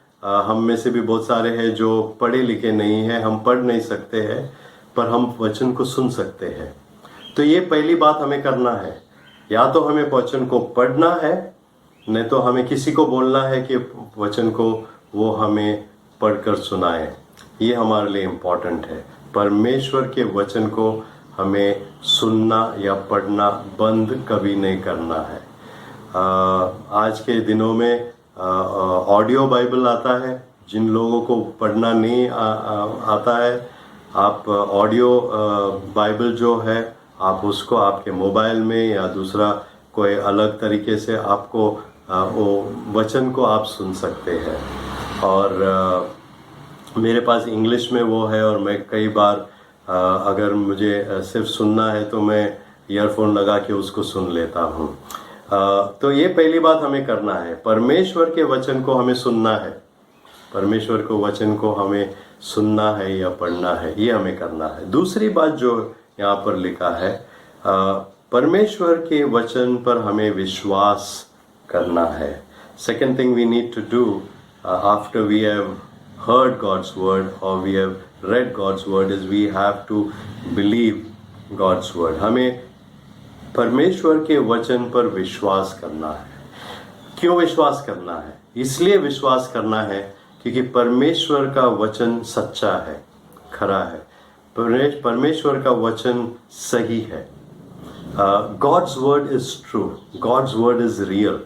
हम में से भी बहुत सारे हैं जो पढ़े लिखे नहीं हैं, हम पढ़ नहीं सकते हैं, पर हम वचन को सुन सकते हैं। तो ये पहली बात हमें करना है, या तो हमें वचन को पढ़ना है, नहीं तो हमें किसी को बोलना है कि वचन को वो हमें पढ़कर सुनाए। ये हमारे लिए इम्पोर्टेंट है। परमेश्वर के वचन को हमें सुनना या पढ़ना बंद कभी नहीं करना है। आज के दिनों में ऑडियो बाइबल आता है। जिन लोगों को पढ़ना नहीं आता है, आप ऑडियो बाइबल जो है आप उसको आपके मोबाइल में या दूसरा कोई अलग तरीके से आपको वो वचन को आप सुन सकते हैं। और मेरे पास इंग्लिश में वो है और मैं कई बार अगर मुझे सिर्फ सुनना है तो मैं ईयरफोन लगा के उसको सुन लेता हूँ। तो ये पहली बात हमें करना है, परमेश्वर के वचन को हमें सुनना है। परमेश्वर को वचन को हमें सुनना है या पढ़ना है, ये हमें करना है। दूसरी बात जो यहाँ पर लिखा है, परमेश्वर के वचन पर हमें विश्वास करना है। Second thing we need to do after we have heard God's word or we have read God's word is we have to believe God's word. हमें परमेश्वर के वचन पर विश्वास करना है। क्यों विश्वास करना है? इसलिए विश्वास करना है क्योंकि परमेश्वर का वचन सच्चा है, खरा है। परमेश्वर का वचन सही है। God's word is true. God's word is real.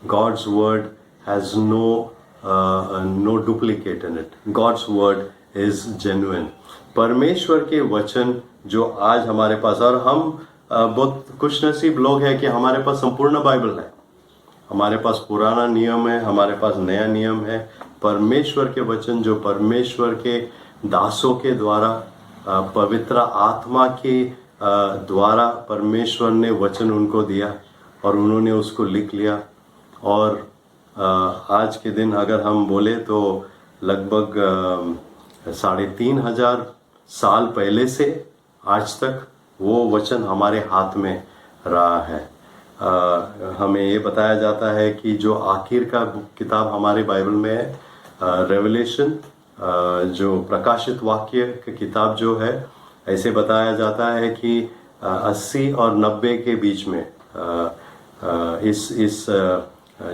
God's word has no duplicate in it. God's word is genuine. परमेश्वर के वचन जो आज हमारे पास, और हम बहुत खुशनसीब लोग हैं कि हमारे पास संपूर्ण बाइबल है। हमारे पास पुराना नियम है, हमारे पास नया नियम है। परमेश्वर के वचन जो परमेश्वर के दासों के द्वारा, पवित्र आत्मा के द्वारा परमेश्वर ने वचन उनको दिया और उन्होंने उसको लिख लिया। और आज के दिन अगर हम बोले तो लगभग 3,500 साल पहले से आज तक वो वचन हमारे हाथ में रहा है। हमें ये बताया जाता है कि जो आखिर का किताब हमारे बाइबल में है, रेवलेशन, जो प्रकाशित वाक्य की किताब जो है, ऐसे बताया जाता है कि 80 और 90 के बीच में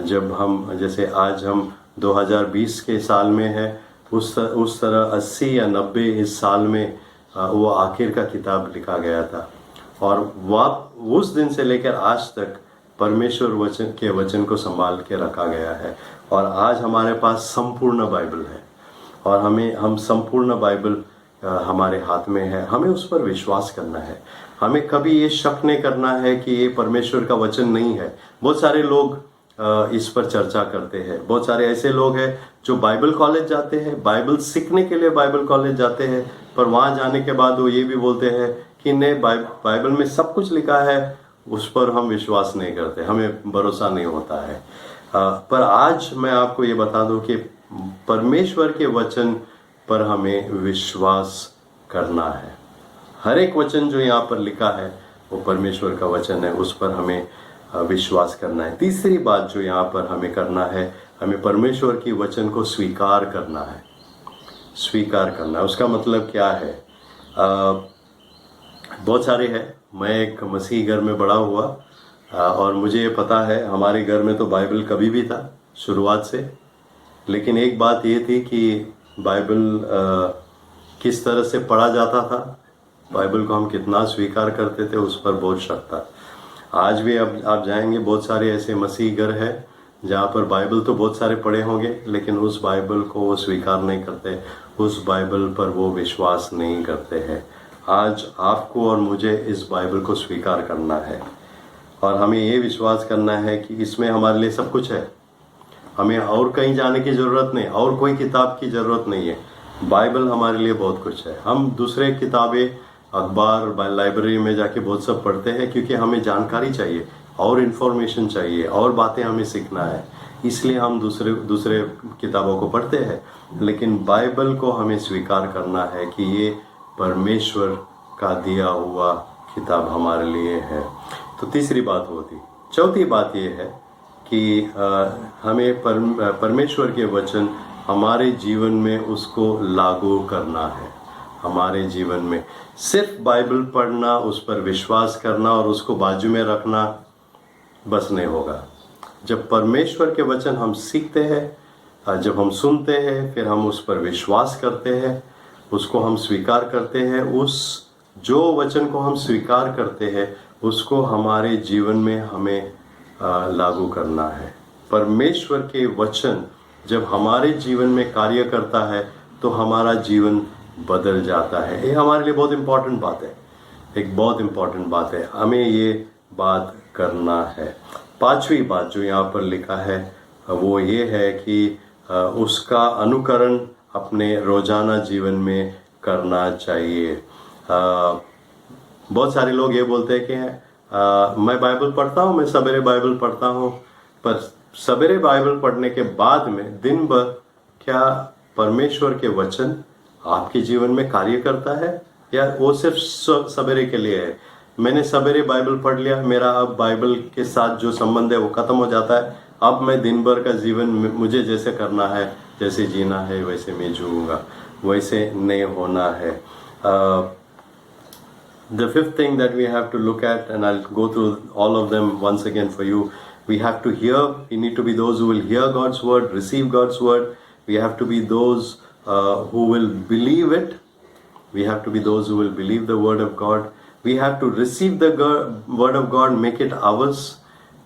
जब हम, जैसे आज हम 2020 के साल में है, उस तरह 80 या 90 इस साल में वो आखिर का किताब लिखा गया था। और उस दिन से लेकर आज तक परमेश्वर वचन को संभाल के रखा गया है। और आज हमारे पास संपूर्ण बाइबल है और हम संपूर्ण बाइबल हमारे हाथ में है। हमें उस पर विश्वास करना है। हमें कभी ये शक नहीं करना है कि ये परमेश्वर का वचन नहीं है। बहुत सारे लोग इस पर चर्चा करते हैं। बहुत सारे ऐसे लोग हैं जो बाइबल कॉलेज जाते हैं, बाइबल सीखने के लिए बाइबल कॉलेज जाते हैं, पर वहाँ जाने के बाद वो ये भी बोलते हैं कि नहीं, बाइबल में सब कुछ लिखा है, उस पर हम विश्वास नहीं करते, हमें भरोसा नहीं होता है। पर आज मैं आपको ये बता दूं कि परमेश्वर के वचन पर हमें विश्वास करना है। हर एक वचन जो यहाँ पर लिखा है वो परमेश्वर का वचन है, उस पर हमें विश्वास करना है। तीसरी बात जो यहाँ पर हमें करना है, हमें परमेश्वर की वचन को स्वीकार करना है। स्वीकार करना, उसका मतलब क्या है? बहुत सारे हैं। मैं एक मसीही घर में बड़ा हुआ और मुझे ये पता है हमारे घर में तो बाइबल कभी भी था शुरुआत से, लेकिन एक बात ये थी कि बाइबल किस तरह से पढ़ा जाता था, बाइबल को हम कितना स्वीकार करते थे, उस पर बहुत शक था। आज भी अब आप जाएंगे, बहुत सारे ऐसे मसीही घर है जहाँ पर बाइबल तो बहुत सारे पढ़े होंगे, लेकिन उस बाइबल को वो स्वीकार नहीं करते, उस बाइबल पर वो विश्वास नहीं करते हैं। आज आपको और मुझे इस बाइबल को स्वीकार करना है और हमें ये विश्वास करना है कि इसमें हमारे लिए सब कुछ है। हमें और कहीं जाने की ज़रूरत नहीं, और कोई किताब की ज़रूरत नहीं है। बाइबल हमारे लिए बहुत कुछ है। हम दूसरे किताबें, अखबार, लाइब्रेरी में जाके बहुत सब पढ़ते हैं क्योंकि हमें जानकारी चाहिए और इन्फॉर्मेशन चाहिए और बातें हमें सीखना है, इसलिए हम दूसरे किताबों को पढ़ते हैं। लेकिन बाइबल को हमें स्वीकार करना है कि ये परमेश्वर का दिया हुआ किताब हमारे लिए है। तो तीसरी बात होती। चौथी बात ये है कि हमें परमेश्वर के वचन हमारे जीवन में उसको लागू करना है। हमारे जीवन में सिर्फ बाइबल पढ़ना, उस पर विश्वास करना और उसको बाजू में रखना बस नहीं होगा। जब परमेश्वर के वचन हम सीखते हैं, जब हम सुनते हैं, फिर हम उस पर विश्वास करते हैं, उसको हम स्वीकार करते हैं, उस जो वचन को हम स्वीकार करते हैं उसको हमारे जीवन में हमें लागू करना है। परमेश्वर के वचन जब हमारे जीवन में कार्य करता है तो हमारा जीवन बदल जाता है। ये हमारे लिए बहुत इम्पोर्टेंट बात है, एक बहुत इम्पोर्टेंट बात है, हमें ये बात करना है। पांचवी बात जो यहाँ पर लिखा है वो ये है कि उसका अनुकरण अपने रोजाना जीवन में करना चाहिए। बहुत सारे लोग ये बोलते हैं कि मैं बाइबल पढ़ता हूँ, मैं सवेरे बाइबल पढ़ता हूँ, पर सवेरे बाइबल पढ़ने के बाद में दिन भर क्या परमेश्वर के वचन आपके जीवन में कार्य करता है या वो सिर्फ सवेरे के लिए है? मैंने सवेरे बाइबल पढ़ लिया, मेरा अब बाइबल के साथ जो संबंध है वो खत्म हो जाता है, अब मैं दिन भर का जीवन मुझे जैसे करना है, जैसे जीना है वैसे मैं जीऊंगा, वैसे नहीं होना है। The fifth thing that we have to look at, and I'll go through all of them once again for you. We have to hear. We need to be those who will hear God's word, receive God's word. We have to be those who will believe it. We have to be those who will believe the word of God. We have to receive the word of God, make it ours.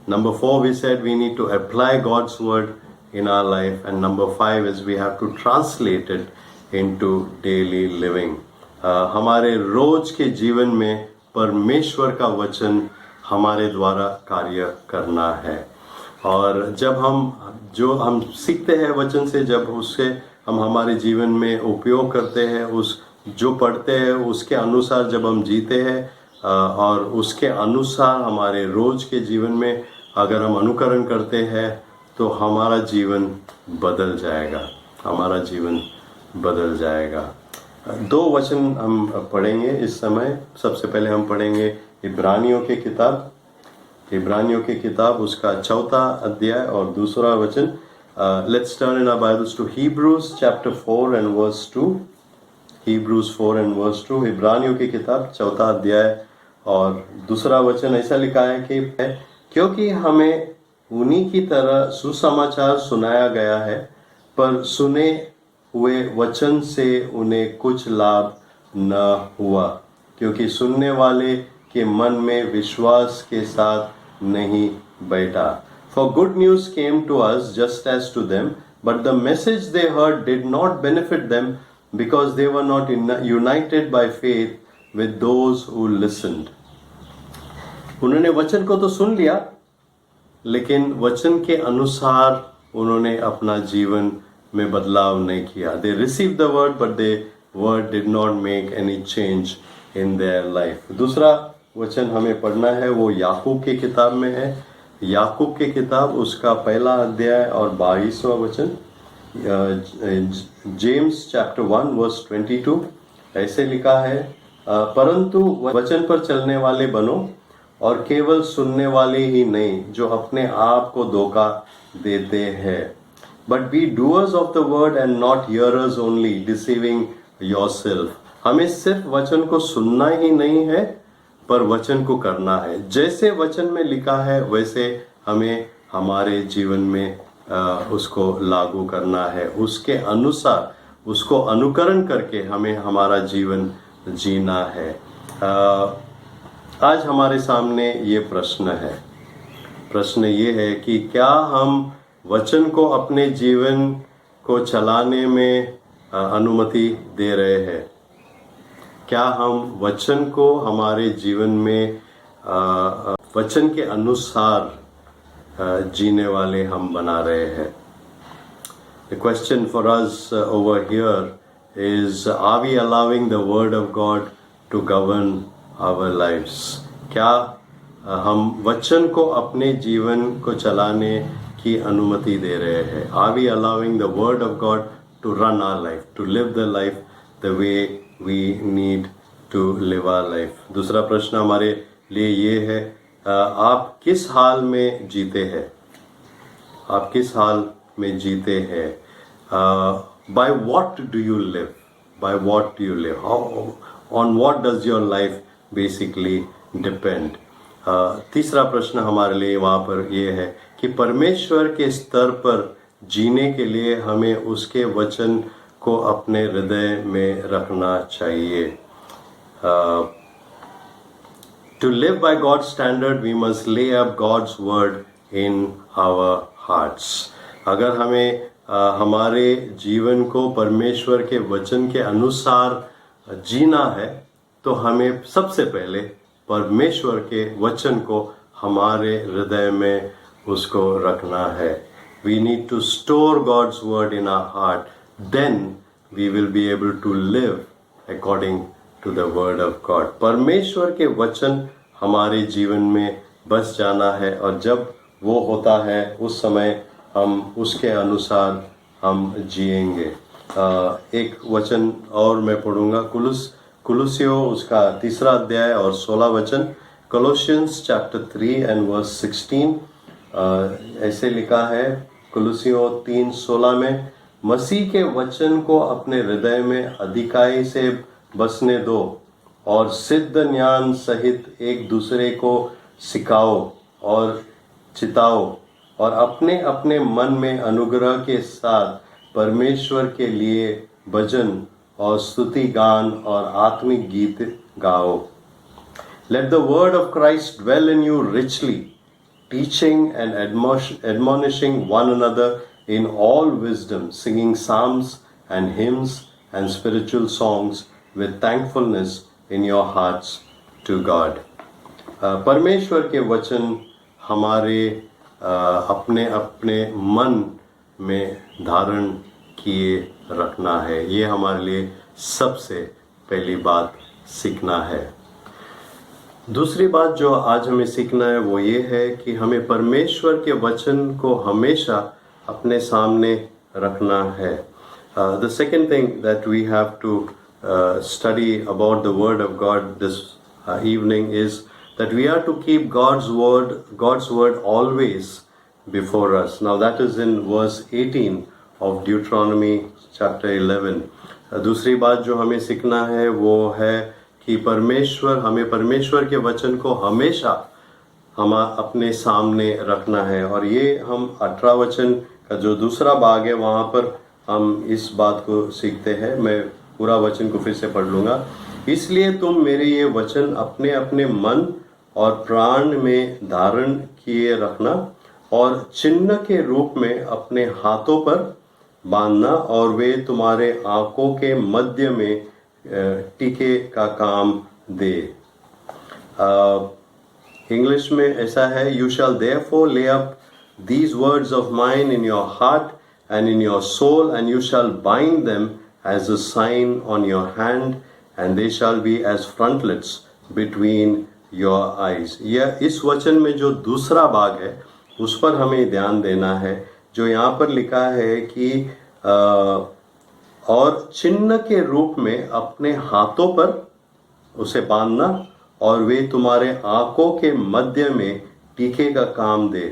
Number 4, we said we need to apply God's word in our life. And number 5 is we have to translate it into daily living. हमारे रोज के जीवन में परमेश्वर का वचन हमारे द्वारा कार्य करना है। और जब हम सीखते हैं वचन से, जब उससे हम हमारे जीवन में उपयोग करते हैं, उस जो पढ़ते हैं उसके अनुसार जब हम जीते हैं और उसके अनुसार हमारे रोज के जीवन में अगर हम अनुकरण करते हैं तो हमारा जीवन बदल जाएगा, हमारा जीवन बदल जाएगा। 2 वचन हम पढ़ेंगे इस समय। सबसे पहले हम पढ़ेंगे इब्रानियों की किताब उसका 4था अध्याय और 2रा वचन। Let's turn in our Bibles to Hebrews chapter 4 and verse 2। Hebrews 4 and verse 2, इब्रानियों की किताब 4था अध्याय और 2रा वचन ऐसा लिखा है कि क्योंकि हमें उन्हीं की तरह सुसमाचार सुनाया गया है, पर सुने हुए वचन से उन्हें कुछ लाभ न हुआ, क्योंकि सुनने वाले के मन में विश्वास के साथ नहीं बैठा। For good news came to us just as to them, but the message they heard did not benefit them because they were not united by faith with those who listened. उन्होंने वचन को तो सुन लिया, लेकिन वचन के अनुसार उन्होंने अपना जीवन में बदलाव नहीं किया. They received the word, but the word did not make any change in their life. दूसरा वचन हमें पढ़ना है वो याकूब की किताब में है. याकूब की किताब उसका पहला अध्याय और 22वां वचन. जेम्स चैप्टर 1 वर्स 22 ऐसे लिखा है, परंतु वचन पर चलने वाले बनो और केवल सुनने वाले ही नहीं जो अपने आप को धोखा देते हैं. But be doers of the word and not hearers only, deceiving yourself. हमें सिर्फ वचन को सुनना ही नहीं है पर वचन को करना है. जैसे वचन में लिखा है वैसे हमें हमारे जीवन में उसको लागू करना है. उसके अनुसार उसको अनुकरण करके हमें हमारा जीवन जीना है. आज हमारे सामने ये प्रश्न है. प्रश्न ये है कि क्या हम वचन को अपने जीवन को चलाने में अनुमति दे रहे हैं? क्या हम वचन को हमारे जीवन में वचन के अनुसार जीने वाले हम बना रहे हैं? The question for us over here is, are we allowing the word of God to govern our lives? क्या हम वचन को अपने जीवन को चलाने की अनुमति दे रहे हैं? Are we allowing the word of God to run our life, to live the life the way we need to live our life? दूसरा प्रश्न हमारे लिए ये है, आप किस हाल में जीते हैं? आप किस हाल में जीते हैं? By what do you live? By what do you live? On what does your life basically depend? तीसरा प्रश्न हमारे लिए वहाँ पर ये है कि परमेश्वर के स्तर पर जीने के लिए हमें उसके वचन को अपने हृदय में रखना चाहिए. To live by God's standard, we must lay up God's word in our hearts. अगर हमें हमारे जीवन को परमेश्वर के वचन के अनुसार जीना है तो हमें सबसे पहले परमेश्वर के वचन को हमारे हृदय में उसको रखना है. We need to store God's word in our heart. Then we will be able to live according to the word of God. परमेश्वर के वचन हमारे जीवन में बस जाना है और जब वो होता है उस समय हम उसके अनुसार हम जिएंगे. एक वचन और मैं पढ़ूंगा, कुलुसियों उसका 3 अध्याय और 16 वचन. Colossians chapter 3 and verse 16 ऐसे लिखा है, कुलुसियों 3:16 में, मसीह के वचन को अपने हृदय में अधिकाई से बसने दो और सिद्ध ज्ञान सहित एक दूसरे को सिखाओ और चिताओ और अपने अपने मन में अनुग्रह के साथ परमेश्वर के लिए भजन और स्तुति गान और आत्मिक गीत गाओ. Let the word of Christ dwell in you richly, teaching and admonishing one another in all wisdom, singing psalms and hymns and spiritual songs with thankfulness in your hearts to God. परमेश्वर के वचन हमारे अपने अपने मन में धारण किए रखना है. ये हमारे लिए सबसे पहली बात सीखना है. दूसरी बात जो आज हमें सीखना है वो ये है कि हमें परमेश्वर के वचन को हमेशा अपने सामने रखना है. The second thing that we have to study about the word of God this evening is that we are to keep God's word always before us. Now that is in verse 18 of Deuteronomy chapter 11. दूसरी बात जो हमें सीखना है वो है कि हमें परमेश्वर के वचन को हमेशा हम अपने सामने रखना है. और ये हम 18 वचन का जो दूसरा भाग है वहाँ पर हम इस बात को सीखते हैं. मैं पूरा वचन को फिर से पढ़ लूँगा. इसलिए तुम मेरे ये वचन अपने अपने मन और प्राण में धारण किए रखना और चिन्ह के रूप में अपने हाथों पर बांधना और वे तुम्हारे आंखों के मध्य में टीके का काम दे. इंग्लिश में ऐसा है, यू शैल देयरफॉर ले up these words of mine in your heart and in your soul, and you shall bind them as a sign on your hand, and they shall be as frontlets between your eyes. यह इस वचन में जो दूसरा भाग है उस पर हमें ध्यान देना है, जो यहाँ पर लिखा है कि और चिन्ह के रूप में अपने हाथों पर उसे बांधना और वे तुम्हारे आंखों के मध्य में टीके का काम दे.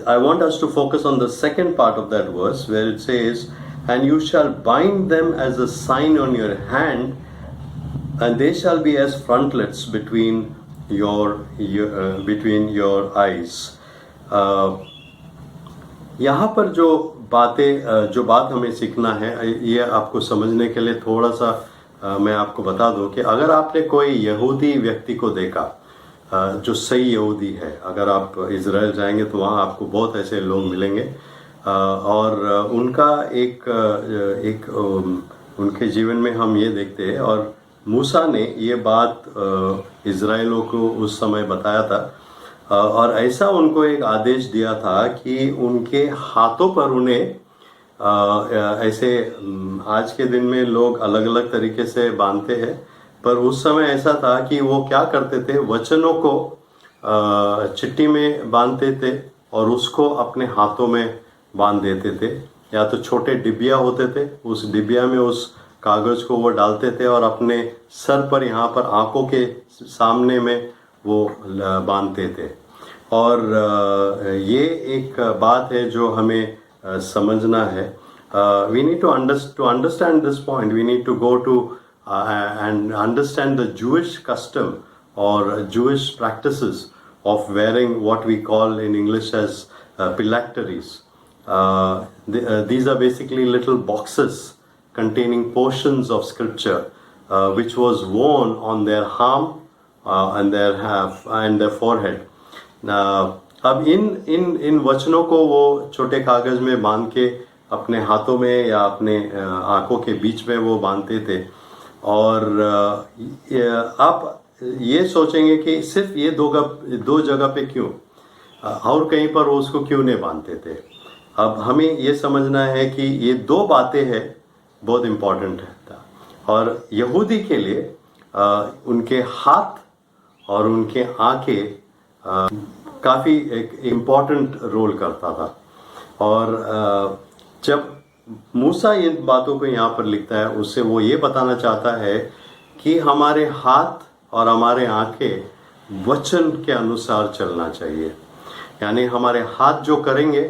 I want us to focus on the second part of that verse where it says, and you shall bind them as a sign on your hand, and they shall be as frontlets between your eyes. यहाँ पर जो बात हमें सीखना है, ये आपको समझने के लिए थोड़ा सा मैं आपको बता दूं कि अगर आपने कोई यहूदी व्यक्ति को देखा जो सही यहूदी है, अगर आप इज़राइल जाएंगे तो वहाँ आपको बहुत ऐसे लोग मिलेंगे और उनका एक उनके जीवन में हम ये देखते हैं, और मूसा ने ये बात इज़राइलों को उस समय बताया था और ऐसा उनको एक आदेश दिया था कि उनके हाथों पर उन्हें ऐसे आज के दिन में लोग अलग अलग तरीके से बांधते हैं, पर उस समय ऐसा था कि वो क्या करते थे, वचनों को चिट्ठी में बांधते थे और उसको अपने हाथों में बांध देते थे, या तो छोटे डिबिया होते थे, उस डिबिया में उस कागज़ को वो डालते थे और अपने सर पर यहाँ पर आंखों के सामने में वो बांधते थे. और ये एक बात है जो हमें समझना है. We need to understand this point. We need to go to and understand the Jewish custom or Jewish practices of wearing what we call in English as phylacteries. These are basically little boxes containing portions of scripture which was worn on their arm and their forehead. अब इन वचनों को वो छोटे कागज में बांध के अपने हाथों में या अपने आंखों के बीच में वो बांधते थे. और आप ये सोचेंगे कि सिर्फ ये दो जगह पे क्यों, और कहीं पर वो उसको क्यों नहीं बांधते थे. अब हमें ये समझना है कि ये दो बातें हैं बहुत इम्पोर्टेंट है, और यहूदी के लिए उनके हाथ और उनके आंखें काफ़ी एक इम्पोर्टेंट रोल करता था. और जब मूसा इन बातों को यहाँ पर लिखता है, उससे वो ये बताना चाहता है कि हमारे हाथ और हमारे आंखें वचन के अनुसार चलना चाहिए. यानी हमारे हाथ जो करेंगे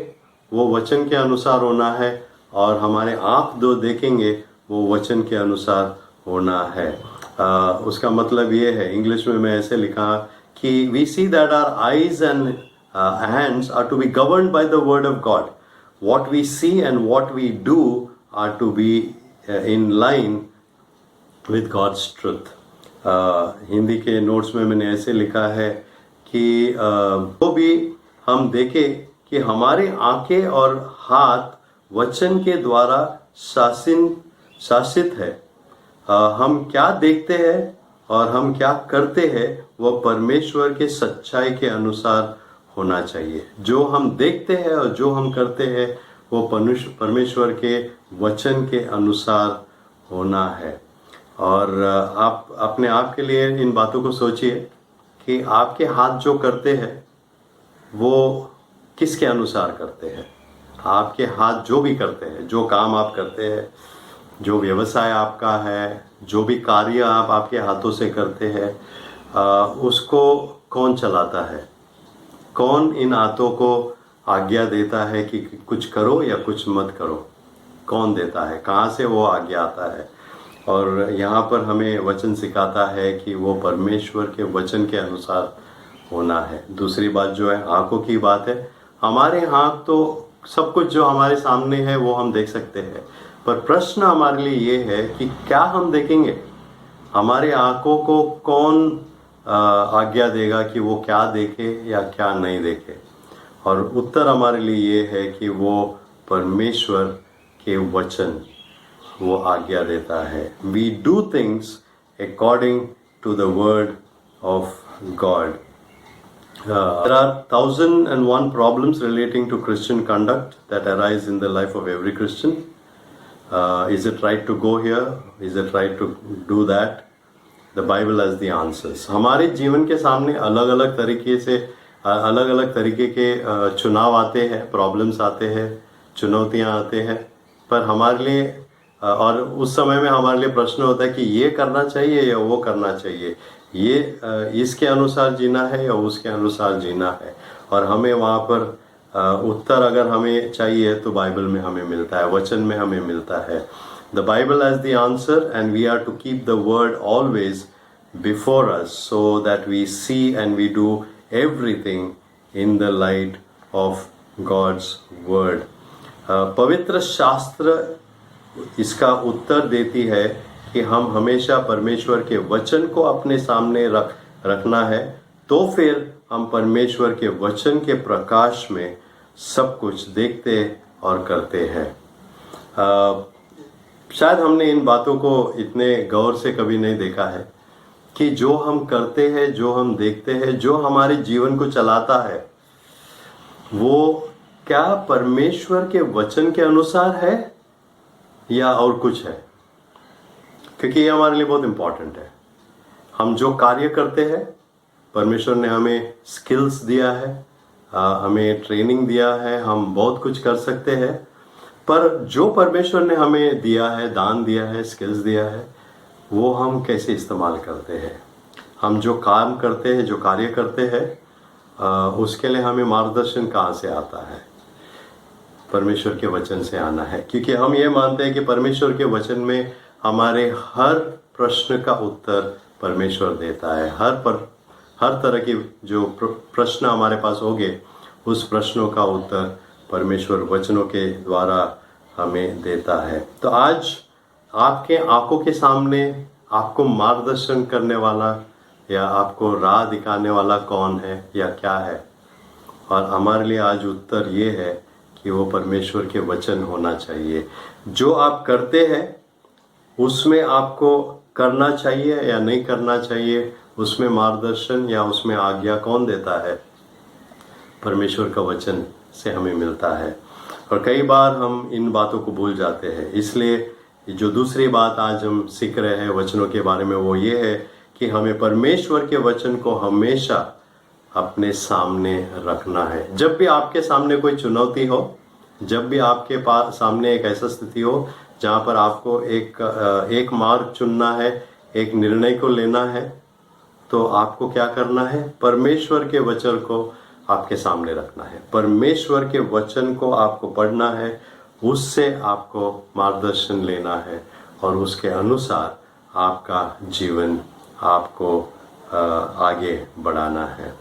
वो वचन के अनुसार होना है, और हमारे आंख जो देखेंगे वो वचन के अनुसार होना है. उसका मतलब ये है, इंग्लिश में मैं ऐसे लिखा कि we see that our eyes and hands are to be governed by the word of God. What we see and what we do are to be in line with God's truth. Hindi के notes में मैंने ऐसे लिखा है कि वो भी हम देखें कि हमारे आंखें और हाथ वचन के द्वारा शासित है. हम क्या देखते हैं और हम क्या करते हैं वो परमेश्वर के सच्चाई के अनुसार होना चाहिए. जो हम देखते हैं और जो हम करते हैं वो परमेश्वर के वचन के अनुसार होना है. और आप अपने आप के लिए इन बातों को सोचिए कि आपके हाथ जो करते हैं वो किसके अनुसार करते हैं. आपके हाथ जो भी करते हैं, जो काम आप करते हैं, जो व्यवसाय आपका है, जो भी कार्य आप आपके हाथों से करते हैं, उसको कौन चलाता है? कौन इन हाथों को आज्ञा देता है कि कुछ करो या कुछ मत करो? कौन देता है? कहाँ से वो आज्ञा आता है? और यहाँ पर हमें वचन सिखाता है कि वो परमेश्वर के वचन के अनुसार होना है. दूसरी बात जो है आंखों की बात है. हमारे आँख तो सब कुछ जो हमारे सामने है वो हम देख सकते हैं, पर प्रश्न हमारे लिए ये है कि क्या हम देखेंगे? हमारे आंखों को कौन आज्ञा देगा कि वो क्या देखे या क्या नहीं देखे? और उत्तर हमारे लिए ये है कि वो परमेश्वर के वचन वो आज्ञा देता है. We do things according to the word of God. There are 1001 problems relating to Christian conduct that arise in the life of every Christian. Is it right to go here? Is it right to do that? The Bible has the answers. हमारे जीवन के सामने अलग अलग तरीके के चुनाव आते हैं, प्रॉब्लम्स आते हैं, चुनौतियां आते हैं, पर हमारे लिए और उस समय में हमारे लिए प्रश्न होता है कि ये करना चाहिए या वो करना चाहिए, ये इसके अनुसार जीना है या उसके अनुसार जीना है। और हमें वहाँ पर उत्तर अगर हमें चाहिए तो बाइबल में हमें मिलता है, वचन में हमें मिलता है। The Bible has the answer and we are to keep the word always before us so that we see and we do everything in the light of God's word. पवित्र शास्त्र इसका उत्तर देती है कि हम हमेशा परमेश्वर के वचन को अपने सामने रखना है, तो फिर हम परमेश्वर के वचन के प्रकाश में सब कुछ देखते और करते हैं। शायद हमने इन बातों को इतने गौर से कभी नहीं देखा है कि जो हम करते हैं, जो हम देखते हैं, जो हमारे जीवन को चलाता है, वो क्या परमेश्वर के वचन के अनुसार है या और कुछ है। क्योंकि ये हमारे लिए बहुत इंपॉर्टेंट है। हम जो कार्य करते हैं, परमेश्वर ने हमें स्किल्स दिया है, हमें ट्रेनिंग दिया है, हम बहुत कुछ कर सकते हैं, पर जो परमेश्वर ने हमें दिया है, दान दिया है, स्किल्स दिया है, वो हम कैसे इस्तेमाल करते हैं। हम जो काम करते हैं, जो कार्य करते हैं, उसके लिए हमें मार्गदर्शन कहाँ से आता है? परमेश्वर के वचन से आना है। क्योंकि हम ये मानते हैं कि परमेश्वर के वचन में हमारे हर प्रश्न का उत्तर परमेश्वर देता है। हर तरह की जो प्रश्न हमारे पास होंगे, उस प्रश्नों का उत्तर परमेश्वर वचनों के द्वारा हमें देता है। तो आज आपके आंखों के सामने आपको मार्गदर्शन करने वाला या आपको राह दिखाने वाला कौन है या क्या है? और हमारे लिए आज उत्तर ये है कि वो परमेश्वर के वचन होना चाहिए। जो आप करते हैं उसमें आपको करना चाहिए या नहीं करना चाहिए, उसमें मार्गदर्शन या उसमें आज्ञा कौन देता है? परमेश्वर का वचन से हमें मिलता है। और कई बार हम इन बातों को भूल जाते हैं। इसलिए जो दूसरी बात आज हम सीख रहे हैं वचनों के बारे में, वो ये है कि हमें परमेश्वर के वचन को हमेशा अपने सामने रखना है। जब भी आपके सामने कोई चुनौती हो, जब भी आपके पास सामने एक ऐसा स्थिति हो जहाँ पर आपको एक मार्ग चुनना है, एक निर्णय को लेना है, तो आपको क्या करना है? परमेश्वर के वचन को आपके सामने रखना है, परमेश्वर के वचन को आपको पढ़ना है, उससे आपको मार्गदर्शन लेना है और उसके अनुसार आपका जीवन आपको आगे बढ़ाना है।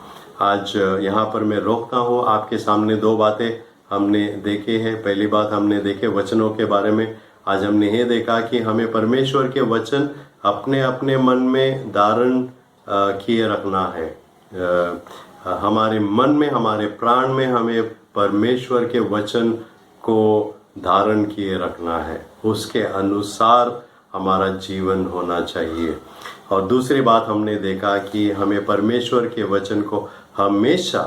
आज यहाँ पर मैं रोकता हूँ। आपके सामने दो बातें हमने देखे हैं। पहली बात हमने देखे वचनों के बारे में। आज हमने ये देखा कि हमें परमेश्वर के वचन अपने अपने मन में धारण किए रखना है। हमारे मन में, हमारे प्राण में हमें परमेश्वर के वचन को धारण किए रखना है, उसके अनुसार हमारा जीवन होना चाहिए। और दूसरी बात हमने देखा कि हमें परमेश्वर के वचन को हमेशा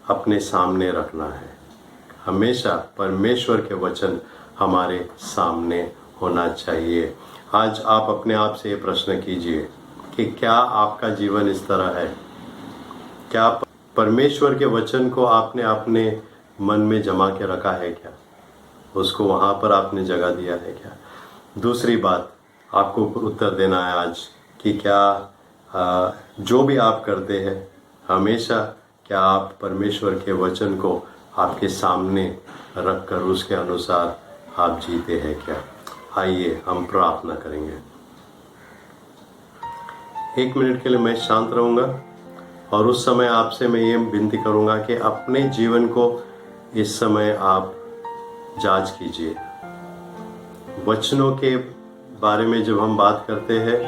अपने सामने रखना है। हमेशा परमेश्वर के वचन हमारे सामने होना चाहिए। आज आप अपने आप से ये प्रश्न कीजिए कि क्या आपका जीवन इस तरह है? क्या परमेश्वर के वचन को आपने अपने मन में जमा के रखा है क्या? उसको वहाँ पर आपने जगह दिया है क्या? दूसरी बात आपको उत्तर देना है आज कि क्या जो भी आप करते हैं हमेशा क्या आप परमेश्वर के वचन को आपके सामने रखकर उसके अनुसार आप जीते हैं क्या? आइए हम प्रार्थना करेंगे। 1 मिनट के लिए मैं शांत रहूँगा और उस समय आपसे मैं ये विनती करूँगा कि अपने जीवन को इस समय आप जांच कीजिए। वचनों के बारे में जब हम बात करते हैं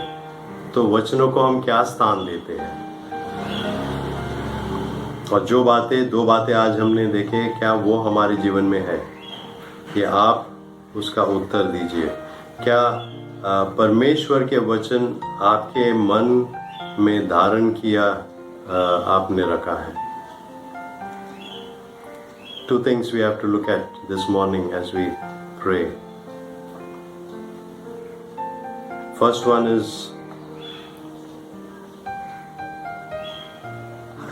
तो वचनों को हम क्या स्थान देते हैं, और जो बातें, 2 बातें आज हमने देखे, क्या वो हमारे जीवन में है? कि आप उसका उत्तर दीजिए। क्या परमेश्वर के वचन आपके मन में धारण किया आपने रखा है. Two things we have to look at this morning as we pray. First one is,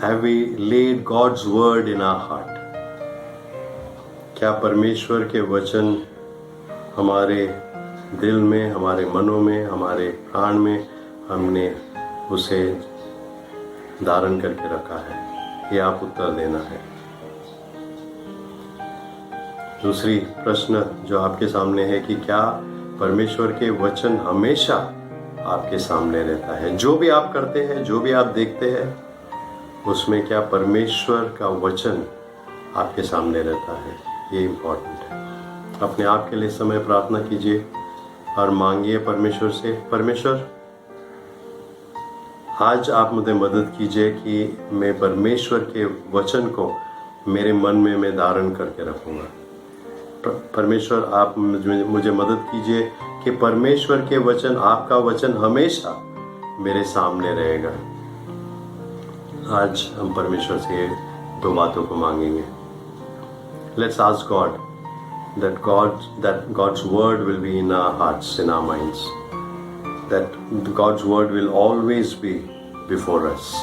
have we laid God's word in our heart? क्या परमेश्वर के वचन हमारे दिल में, हमारे मनों में, हमारे प्राण में हमने उसे धारण करके रखा है? ये आप उत्तर देना है. दूसरी प्रश्न जो आपके सामने है कि क्या परमेश्वर के वचन हमेशा आपके सामने रहता है? जो भी आप करते हैं, जो भी आप देखते हैं, उसमें क्या परमेश्वर का वचन आपके सामने रहता है? ये इम्पोर्टेंट है. अपने आप के लिए समय प्रार्थना कीजिए और मांगिए परमेश्वर से, परमेश्वर आज आप मुझे मदद कीजिए कि मैं परमेश्वर के वचन को मेरे मन में मैं धारण करके रखूंगा. परमेश्वर आप मुझे मदद कीजिए कि परमेश्वर के वचन, आपका वचन हमेशा मेरे सामने रहेगा. आज हम परमेश्वर से दो बातों को मांगेंगे. Let's ask God that God's word will be in our hearts, in our minds. That God's word will always be before us.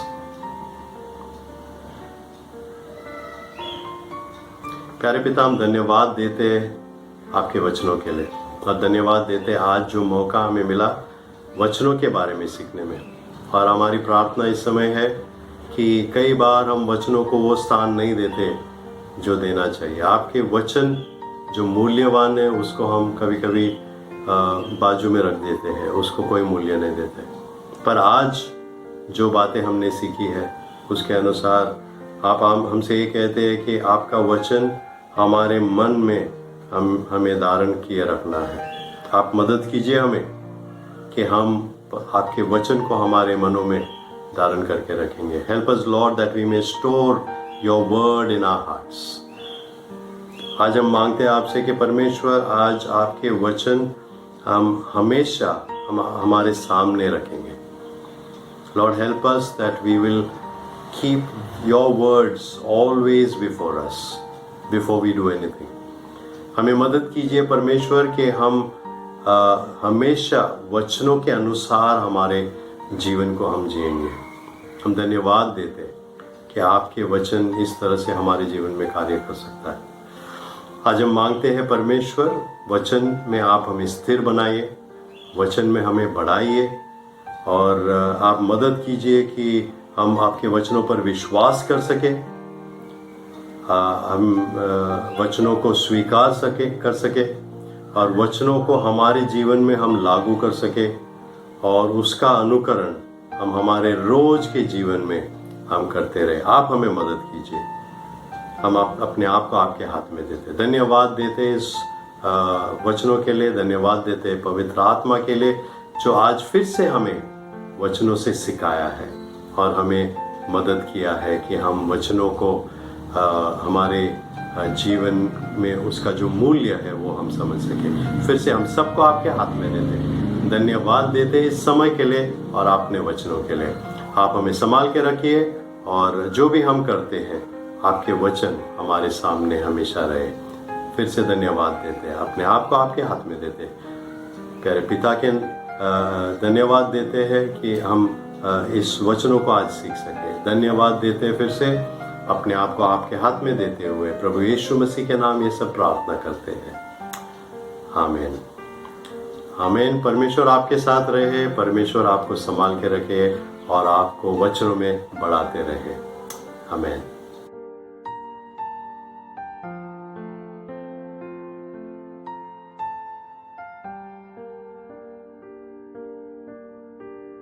प्यारे पिता, हम धन्यवाद देते आपके वचनों के लिए और धन्यवाद देते आज जो मौका हमें मिला वचनों के बारे में सीखने में. और हमारी प्रार्थना इस समय है कि कई बार हम वचनों को वो स्थान नहीं देते जो देना चाहिए. आपके वचन जो मूल्यवान है उसको हम कभी कभी बाजू में रख देते हैं, उसको कोई मूल्य नहीं देते. पर आज जो बातें हमने सीखी है उसके अनुसार आप हमसे ये कहते हैं कि आपका वचन हमारे मन में हमें धारण किए रखना है. आप मदद कीजिए हमें कि हम आपके वचन को हमारे मनों में धारण करके रखेंगे. Help us Lord that we may store your word in our hearts. आज हम मांगते हैं आपसे कि परमेश्वर आज आपके वचन हम हमेशा हमारे सामने रखेंगे. Lord help us that we will keep your words always before us before we do anything. हमें मदद कीजिए परमेश्वर कि हम हमेशा वचनों के अनुसार हमारे जीवन को हम जिएंगे. हम धन्यवाद देते कि आपके वचन इस तरह से हमारे जीवन में कार्य कर सकता है. आज हम मांगते हैं परमेश्वर, वचन में आप हमें स्थिर बनाइए, वचन में हमें बढ़ाइए और आप मदद कीजिए कि हम आपके वचनों पर विश्वास कर सके, हम वचनों को स्वीकार कर सके और वचनों को हमारे जीवन में हम लागू कर सके और उसका अनुकरण हम हमारे रोज के जीवन में हम करते रहे. आप हमें मदद कीजिए. हम अपने आप को आपके हाथ में देते, धन्यवाद देते इस वचनों के लिए, धन्यवाद देते पवित्र आत्मा के लिए जो आज फिर से हमें वचनों से सिखाया है और हमें मदद किया है कि हम वचनों को हमारे जीवन में उसका जो मूल्य है वो हम समझ सके. फिर से हम सबको आपके हाथ में देते, धन्यवाद देते इस समय के लिए और आपने वचनों के लिए. आप हमें संभाल के रखिए और जो भी हम करते हैं आपके वचन हमारे सामने हमेशा रहे. फिर से धन्यवाद देते हैं, अपने आप को आपके हाथ में देते. प्यारे पिता के धन्यवाद देते हैं कि हम इस वचनों को आज सीख सके. धन्यवाद देते हैं फिर से, अपने आप को आपके हाथ में देते हुए प्रभु यीशु मसीह के नाम ये सब प्रार्थना करते हैं. आमीन. आमीन. परमेश्वर आपके साथ रहे, परमेश्वर आपको संभाल के रखे और आपको वचनों में बढ़ाते रहे. आमीन.